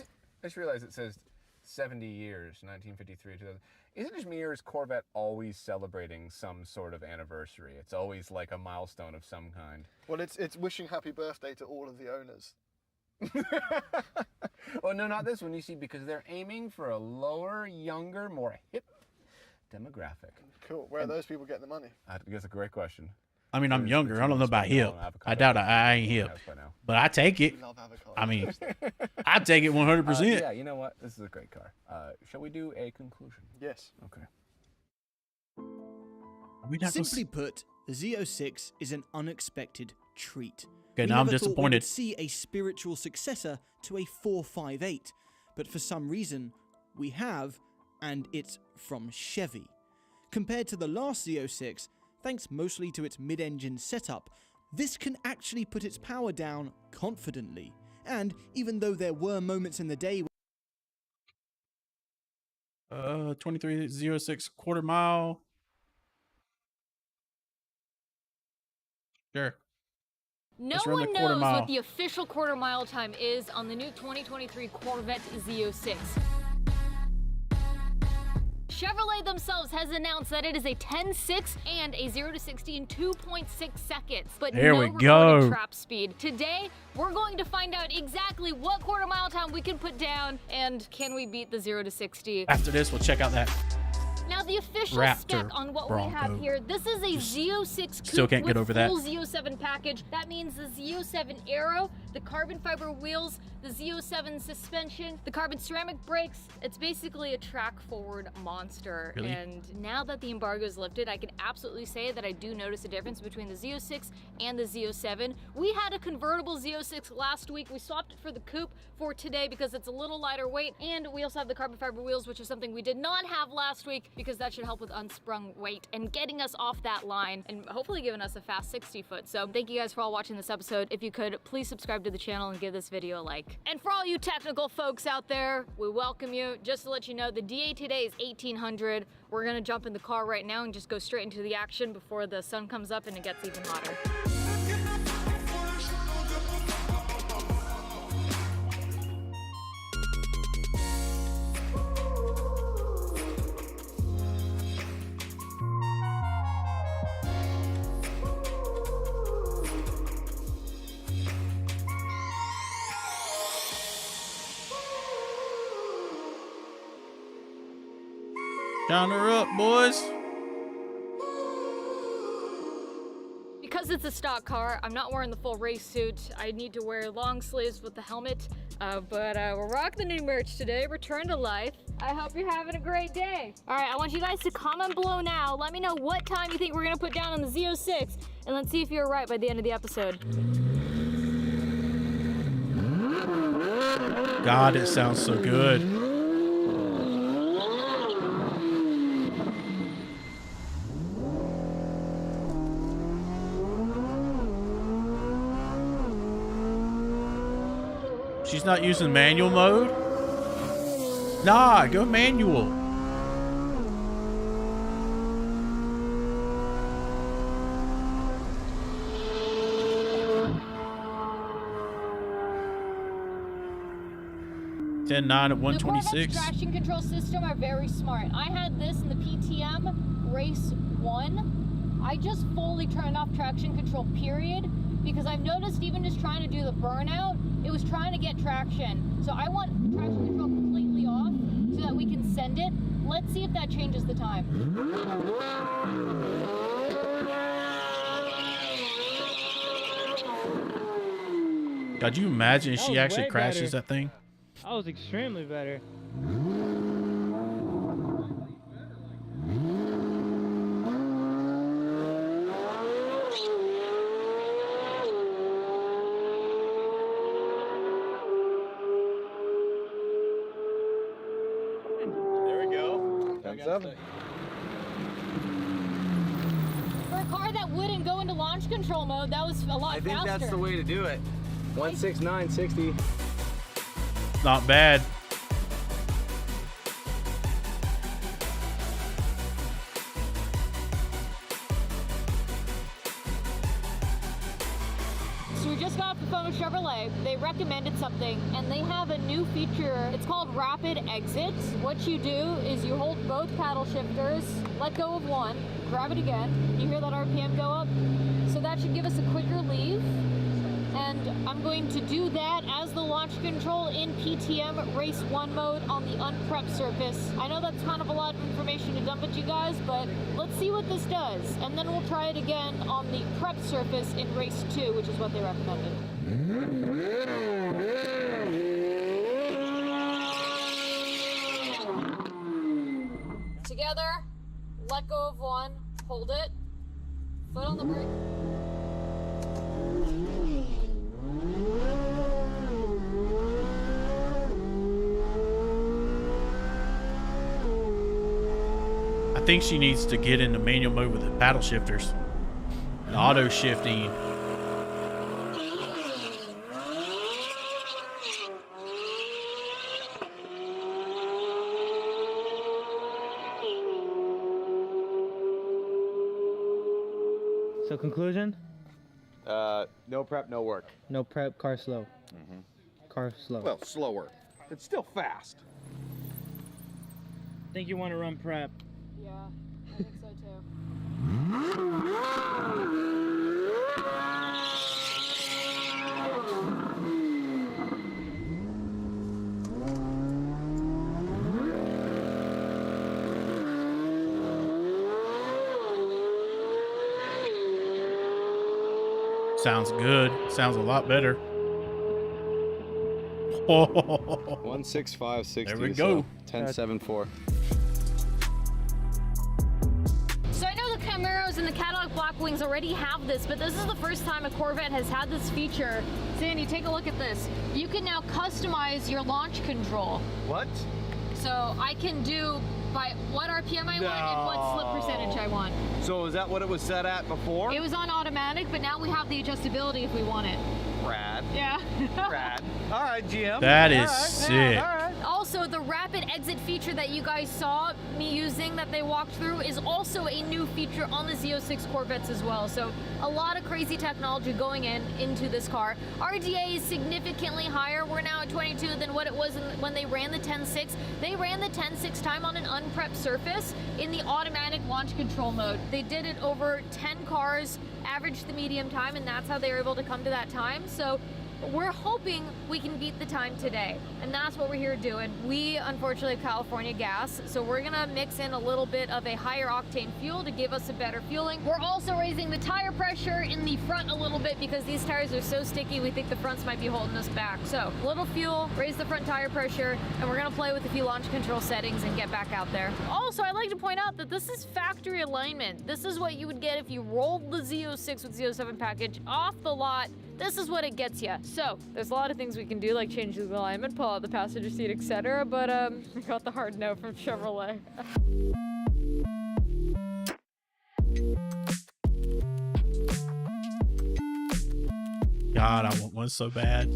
just realized it says 70 years, 1953, 2000. Isn't it me or is Corvette always celebrating some sort of anniversary? It's always like a milestone of some kind. Well, it's wishing happy birthday to all of the owners. Well, no, not this one, you see, because they're aiming for a lower, younger, more hip demographic. Cool. Where are those people getting the money? I think that's a great question. I mean, I'm younger. I don't know about hip. I doubt I ain't hip. But I take it. I mean, I take it 100%. Yeah, you know what? This is a great car. Shall we do a conclusion? Yes. Okay. Simply put, the Z06 is an unexpected treat. Okay, We now I'm never thought we disappointed. would see a spiritual successor to a 458, but for some reason, we have, and it's from Chevy. Compared to the last Z06, thanks mostly to its mid-engine setup, this can actually put its power down confidently. And even though there were moments in the day 2306 quarter mile. Sure. No Let's run the one quarter knows mile. what the official quarter mile time is on the new 2023 Corvette Z06. Chevrolet themselves has announced that it is a 10.6 and a 0 to 60 in 2.6 seconds, but There no we recorded go. trap speed. Today, we're going to find out exactly what quarter mile time we can put down and can we beat the 0 to 60. After this, we'll check out that. Now, the official Raptor spec on what we have Bronco. here, this is a Z06 coupe still can't get with over that. full Z07 package. That means the Z07 Aero, the carbon fiber wheels, the Z07 suspension, the carbon ceramic brakes. It's basically a track forward monster. Really? And now that the embargo is lifted, I can absolutely say that I do notice a difference between the Z06 and the Z07. We had a convertible Z06 last week. We swapped it for the coupe for today because it's a little lighter weight. And we also have the carbon fiber wheels, which is something we did not have last week because that should help with unsprung weight and getting us off that line and hopefully giving us a fast 60 foot. So thank you guys for all watching this episode. If you could, please subscribe to the channel and give this video a like. And for all you technical folks out there, we welcome you. Just to let you know, the DA today is 1800. We're gonna jump in the car right now and just go straight into the action before the sun comes up and it gets even hotter. Shine her up, boys. Because it's a stock car, I'm not wearing the full race suit. I need to wear long sleeves with the helmet. But we're rocking the new merch today, Return to Life. I hope you're having a great day. All right, I want you guys to comment below now. Let me know what time you think we're gonna put down on the Z06, and let's see if you're right by the end of the episode. God, it sounds so good. She's not using manual mode? Nah, go manual. Ten nine at 126. The Corvette's traction control system are very smart. I had this in the PTM Race 1. I just fully turned off traction control, period, because I've noticed even just trying to do the burnout, it was trying to get traction. So I want traction control completely off so that we can send it. Let's see if that changes the time. God, you imagine if That she was actually way crashes better. that thing? That was extremely better. There we go. 10-7. For a car that wouldn't go into launch control mode, that was a lot I think faster. that's the way to do it. 169.60. Not bad. So we just got off the phone with Chevrolet. They recommended something, and they have a new feature. It's called Rapid Exit. What you do is you hold both paddle shifters, let go of one, grab it again. You hear that RPM go up? So that should give us a quicker leave. And I'm going to do that as the launch control in PTM Race 1 mode on the unprepped surface. I know that's kind of a lot of information to dump at you guys, but let's see what this does. And then we'll try it again on the prepped surface in Race 2, which is what they recommended. Together, let go of one, hold it, foot on the brake. I think she needs to get into manual mode with the paddle shifters. The auto shifting. So conclusion? No prep, no work. No prep, car slow. Car slow. Well, slower. It's still fast. Think you want to run prep? Yeah, I think so too. Sounds good. Sounds a lot better. 16560. There we go. 1074. So I know the Camaros and the Cadillac Blackwings already have this, but this is the first time a Corvette has had this feature. Sandy, take a look at this. You can now customize your launch control. What? So I can do by what RPM I want and what slip percentage I want. So is that what it was set at before? It was on automatic, but now we have the adjustability if we want it. Rad. Yeah. Rad. All right, GM. That is All right. sick. Yeah, all right. Also, the rapid exit feature that you guys saw me using that they walked through is also a new feature on the Z06 Corvettes as well. So a lot of crazy technology going into this car. RDA is significantly higher. We're now at 22 than what it was when they ran the 10.6. They ran the 10.6 time on an unprepped surface in the automatic launch control mode. They did it over 10 cars, averaged the medium time, and that's how they were able to come to that time. So we're hoping we can beat the time today, and that's what we're here doing. We unfortunately have California gas, so we're gonna mix in a little bit of a higher octane fuel to give us a better fueling. We're also raising the tire pressure in the front a little bit because these tires are so sticky, we think the fronts might be holding us back. So a little fuel, raise the front tire pressure, and we're gonna play with a few launch control settings and get back out there. Also, I'd like to point out that this is factory alignment. This is what you would get if you rolled the Z06 with Z07 package off the lot. This is what it gets you. So there's a lot of things we can do, like change the alignment, pull out the passenger seat, etc. But I got the hard no from Chevrolet. God, I want one so bad.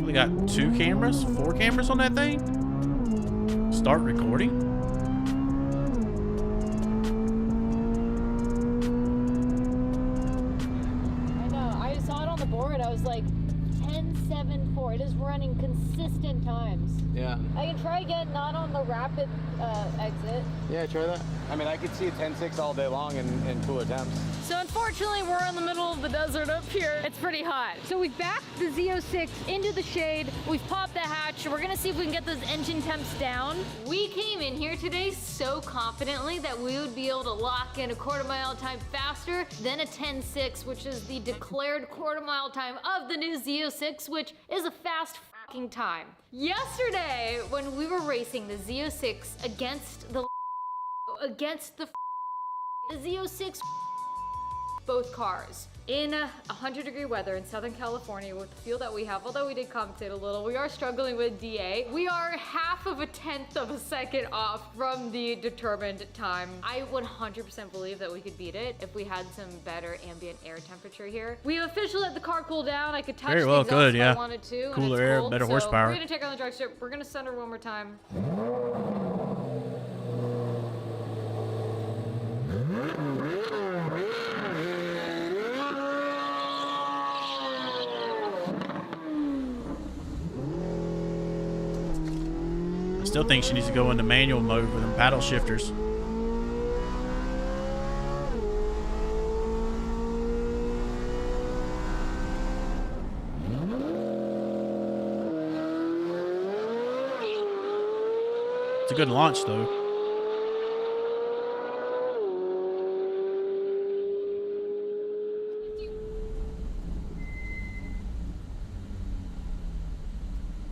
We got 4 cameras on that thing. Start recording. I know, I saw it on the board, I was like, 10.74. It is running consistent times. Yeah. I can try again, not on the rapid exit. Yeah, try that. I mean, I could see a 10.6 all day long in cooler temps. So unfortunately, we're in the middle of the desert up here. It's pretty hot. So we've backed the Z06 into the shade. We've popped the hatch. We're gonna see if we can get those engine temps down. We came in here today so confidently that we would be able to lock in a quarter-mile time faster than a 10.6, which is the declared quarter-mile time of the new Z06, which is a fast fucking time. Yesterday, when we were racing the Z06 against the Z06 both cars. In 100-degree weather in Southern California with the fuel that we have, although we did compensate a little, we are struggling with DA. We are half of a tenth of a second off from the determined time. I 100% believe that we could beat it if we had some better ambient air temperature here. We officially let the car cool down. I could touch Very well, the exhaust good, if yeah. I wanted to. Cooler and it's air, cold, better so horsepower. We're gonna take her on the drag strip. We're gonna send her one more time. I still think she needs to go into manual mode with them paddle shifters. It's a good launch, though.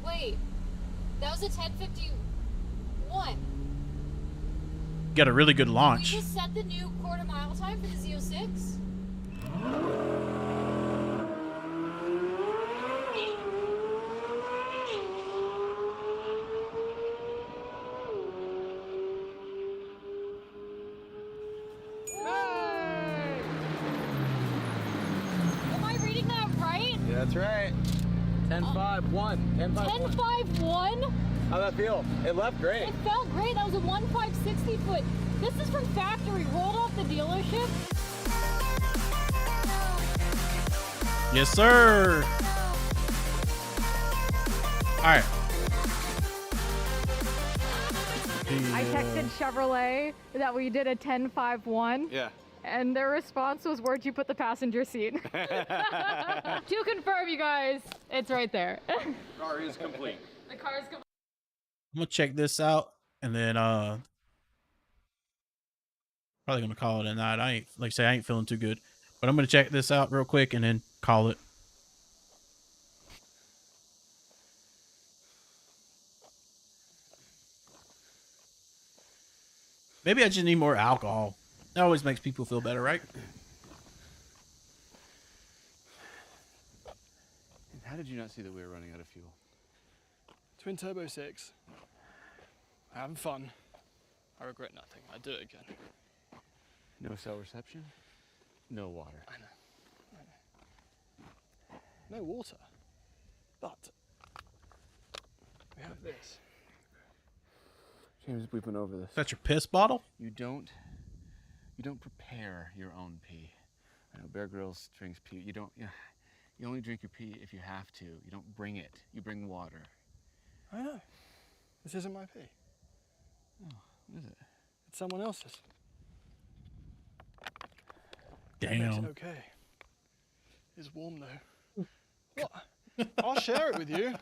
Wait, that was a 10:51. Got a really good We launch. just set the new quarter mile time for the Z06. Am I reading that right? Yeah, that's right. 10-5-1. 10-5-1. 10.51? How'd that feel? It left great. It felt great. That was a 1.560 foot. This is from factory, rolled off the dealership. Yes, sir. All right. I texted Chevrolet that we did a 10.51. Yeah. And their response was, where'd you put the passenger seat? To confirm, you guys, it's right there. Car is complete. The car is complete. I'm gonna check this out and then probably gonna call it a night. I ain't feeling too good, but I'm gonna check this out real quick and then call it. Maybe I just need more alcohol. That always makes people feel better, right? How did you not see that we were running out of fuel? Twin Turbo 6. Having fun. I regret nothing. I do it again. No cell reception, no water. I know. No water. But we have this. James, we've been over this. That's your piss bottle? You don't prepare your own pee. I know Bear Grylls drinks pee. You only drink your pee if you have to. You don't bring it. You bring water. I know. This isn't my pee. Oh, what is it? It's someone else's. Damn. Makes it okay. It's warm though. What? I'll share it with you.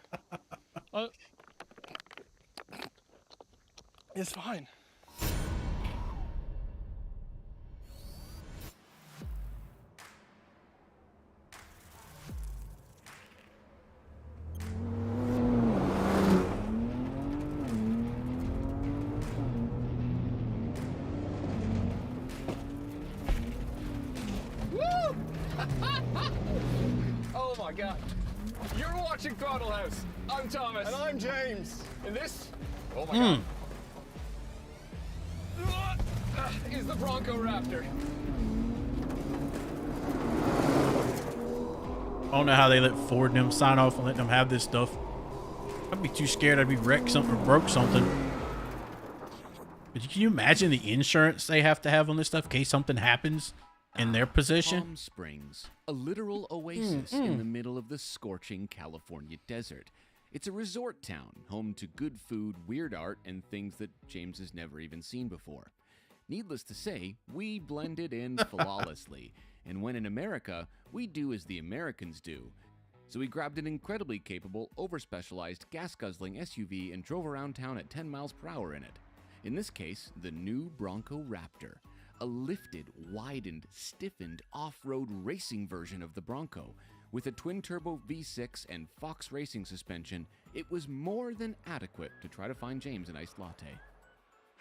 It's fine. Oh my God. You're watching Throttle House. I'm Thomas. And I'm James. And this, oh my God, is the Bronco Raptor. I don't know how they let Ford and them sign off and let them have this stuff. I'd be too scared I'd be wrecked something or broke something. But can you imagine the insurance they have to have on this stuff in case something happens in their position? Palm Springs, a literal oasis in the middle of the scorching California desert. It's a resort town, home to good food, weird art, and things that James has never even seen before. Needless to say, we blended in flawlessly, and when in America, we do as the Americans do. So we grabbed an incredibly capable, over-specialized, gas-guzzling SUV and drove around town at 10 miles per hour in it. In this case, the new Bronco Raptor, a lifted, widened, stiffened, off-road racing version of the Bronco. With a twin-turbo V6 and Fox Racing suspension, it was more than adequate to try to find James an iced latte.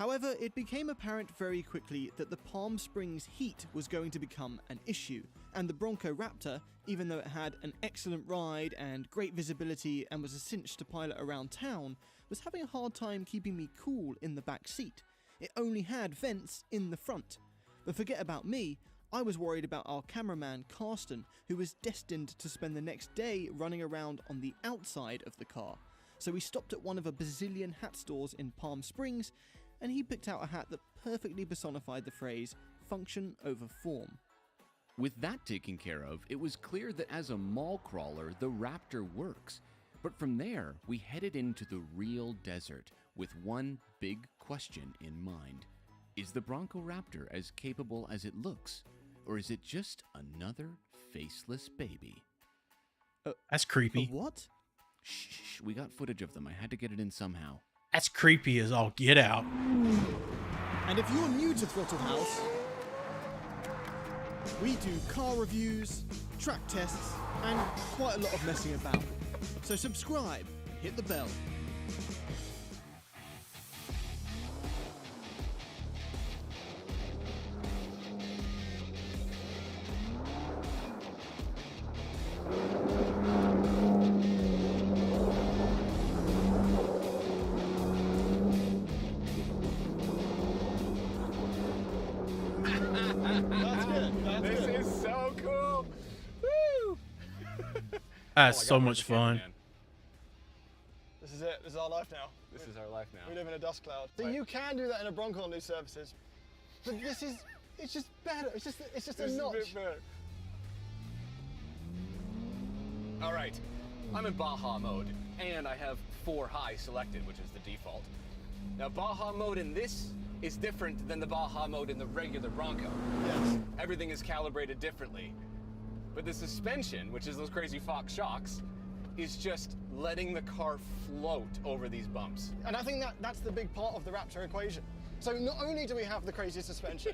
However, it became apparent very quickly that the Palm Springs heat was going to become an issue, and the Bronco Raptor, even though it had an excellent ride and great visibility and was a cinch to pilot around town, was having a hard time keeping me cool in the back seat. It only had vents in the front. But forget about me, I was worried about our cameraman Karsten, who was destined to spend the next day running around on the outside of the car. So we stopped at one of a bazillion hat stores in Palm Springs, and he picked out a hat that perfectly personified the phrase, function over form. With that taken care of, it was clear that as a mall crawler, the Raptor works. But from there, we headed into the real desert with one big question in mind. Is the Bronco Raptor as capable as it looks? Or is it just another faceless baby? That's creepy. What? Shh, we got footage of them. I had to get it in somehow. That's creepy as all get out. And if you're new to Throttle House, we do car reviews, track tests, and quite a lot of messing about. So subscribe, hit the bell. This is so cool. Woo! That's so much fun. This is it. This is our life now. This is our life now. We live in a dust cloud. So Right. you can do that in a Bronco on these surfaces, but this is, it's just better. It's just This a is notch. bit better. All right, I'm in Baja mode, and I have 4 high selected, which is the default. Now, Baja mode in this is different than the Baja mode in the regular Bronco. Yes. Everything is calibrated differently. But the suspension, which is those crazy Fox shocks, is just letting the car float over these bumps. And I think that's the big part of the Raptor equation. So not only do we have the crazy suspension,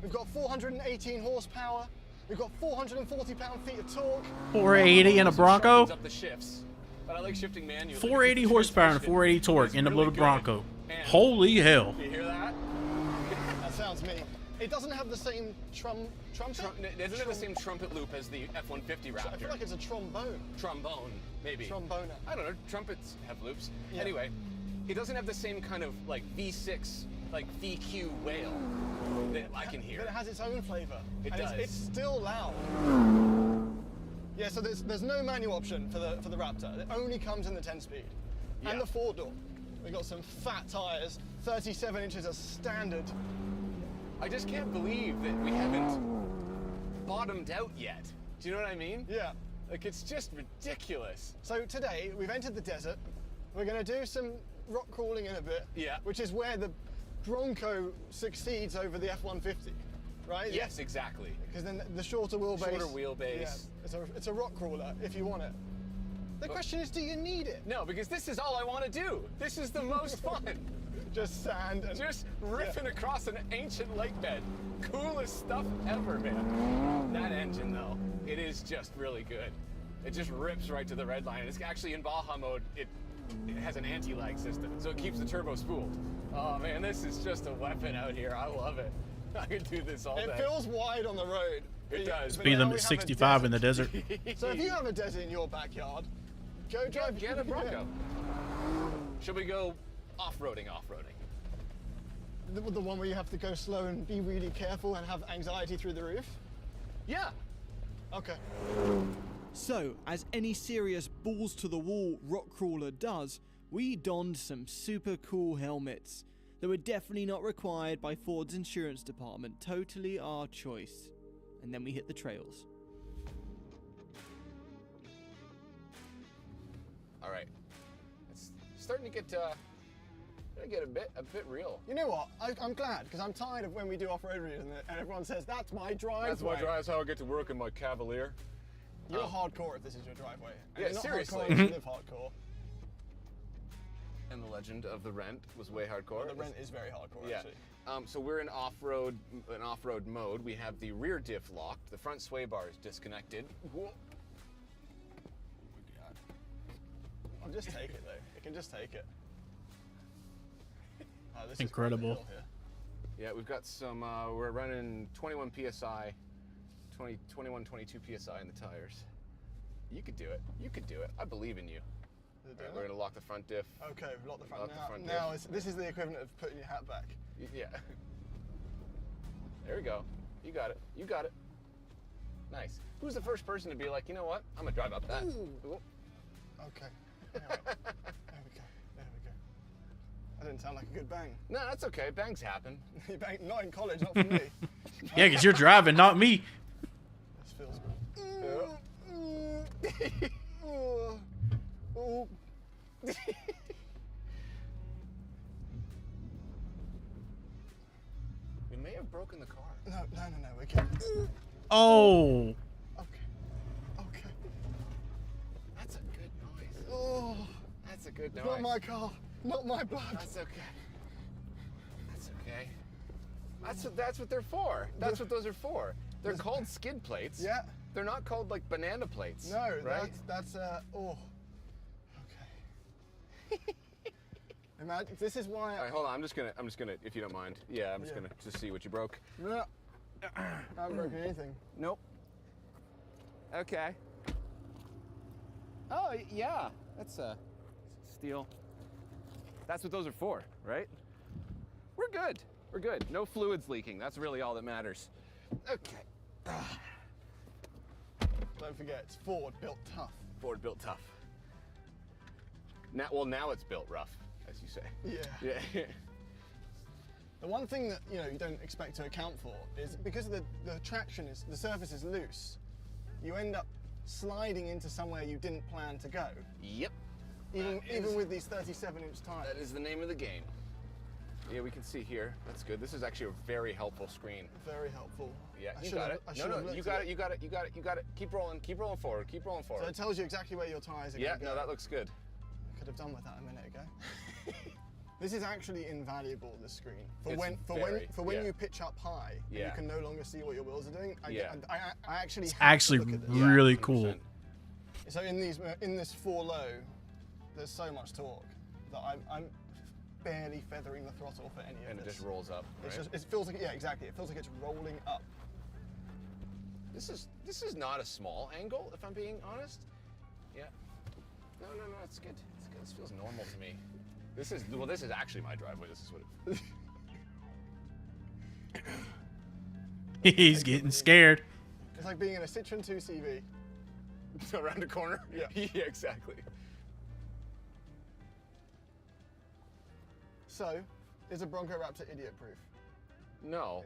we've got 418 horsepower, we've got 440 pound-feet of torque. 480 in a Bronco. Up the shifts, but I like shifting manually. 480 horsepower and 480 torque in the little Bronco. And- Holy hell. You hear that? That sounds mean. It doesn't have the same trumpet? It doesn't have the same trumpet loop as the F-150 Raptor. I feel like it's a trombone. Trombone, maybe. Tromboner. I don't know. Trumpets have loops. Yeah. Anyway, it doesn't have the same kind of like V6, like VQ wail that I can hear. But it has its own flavor. It and does. It's still loud. Yeah, so there's no manual option for the Raptor. It only comes in the 10-speed. Yeah. And the 4-door. We've got some fat tires, 37 inches as standard. I just can't believe that we haven't bottomed out yet. Do you know what I mean? Yeah. Like, it's just ridiculous. So today, we've entered the desert. We're going to do some rock crawling in a bit. Yeah. Which is where the Bronco succeeds over the F-150, right? Yes, exactly. Because then the shorter wheelbase. Shorter wheelbase. Yeah, it's a rock crawler if you want it. The question is, do you need it? No, because this is all I want to do. This is the most fun. Just sand and just riffing across an ancient lake bed. Coolest stuff ever, man. That engine, though, it is just really good. It just rips right to the red line. It's actually in Baja mode. It has an anti-lag system, so it keeps the turbo spooled. Oh man, this is just a weapon out here. I love it. I could do this all day. It feels wide on the road. It does. Speed limit 65 in the desert. So if you have a desert in your backyard, go drive. Get a Bronco. Should we go off-roading? The one where you have to go slow and be really careful and have anxiety through the roof? Yeah. Okay. So, as any serious balls-to-the-wall rock crawler does, we donned some super cool helmets that were definitely not required by Ford's insurance department. Totally our choice. And then we hit the trails. All right. It's starting to get a bit real. You know what? I'm glad, because I'm tired of when we do off-road reviews and everyone says, that's my driveway. That's my drive. That's how I get to work in my Cavalier. You're hardcore if this is your driveway. And Yeah, you're not seriously. hardcore if you live hardcore. And the Legend of the Rent was way hardcore. Well, the Rent is very hardcore, Yeah. actually. So we're in off-road mode. We have the rear diff locked. The front sway bar is disconnected. Whoa. I'll just take it, though. It can just take it. this Incredible. Is quite the hill here. Yeah, we've got some, we're running 21 PSI, 21, 22 PSI in the tires. You could do it. You could do it. I believe in you. Right, we're gonna lock the front diff. Okay, we've locked the front. Lock the front now diff. this is the equivalent of putting your hat back. Yeah. There we go. You got it. You got it. Nice. Who's the first person to be like, you know what? I'm gonna drive up that. Ooh. Okay. All right. There we go. There we go. That didn't sound like a good bang. No, that's okay. Bangs happen. You bang, not in college, not for me. Yeah, because you're driving, not me. This feels good. Oh. We may have broken the car. No, we're good. Oh. Okay. That's a good noise. Oh. That's a good noise. Not my car. Not my blood. That's okay. That's okay. That's what they're for. That's what those are for. They're called skid plates. Yeah. They're not called like banana plates. No, right? that's oh. Okay. Imagine, this is why. All right, hold on. I'm just gonna, if you don't mind. Yeah, I'm just gonna see what you broke. No, I haven't broken anything. Nope. Okay. Oh yeah, that's steel. That's what those are for, right? We're good. We're good. No fluids leaking. That's really all that matters. Okay. Don't forget, it's Ford built tough. Ford built tough. Now it's built rough, as you say. Yeah. Yeah. The one thing that you don't expect to account for is because the traction is the surface is loose, you end up sliding into somewhere you didn't plan to go. Yep. Even with these 37-inch tires. That is the name of the game. Yeah, we can see here. That's good. This is actually a very helpful screen. Very helpful. Yeah, you got it. No, you got it. You got it. You got it. You got it. Keep rolling. Keep rolling forward. Keep rolling forward. So it tells you exactly where your tires are going to go. Yeah, no, that looks good. I could have done with that a minute ago. This is actually invaluable, this screen. For when you pitch up high, and you can no longer see what your wheels are doing. I actually It's have actually to look at this. really cool. So in this 4 low, there's so much torque that I'm barely feathering the throttle for any of this. And it just rolls up, right? It feels like, yeah, exactly. It feels like it's rolling up. This is not a small angle, if I'm being honest. Yeah. No, it's good. It's good. This feels normal to me. This is actually my driveway. This is what it He's getting scared. It's like being in a Citroen 2CV. Around a corner? Yeah. Yeah, exactly. So, is a Bronco Raptor idiot-proof? No.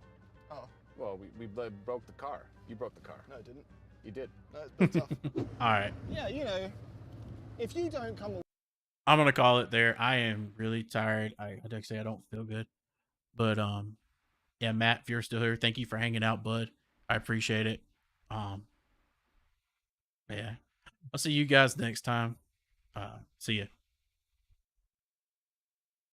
Oh. Well, we broke the car. You broke the car. No, it didn't. You did. No, it's built tough. All right. Yeah, if you don't come... I'm gonna call it there. I am really tired. I say I don't feel good, but yeah, Matt, if you're still here, thank you for hanging out, bud. I appreciate it. Yeah, I'll see you guys next time. See ya.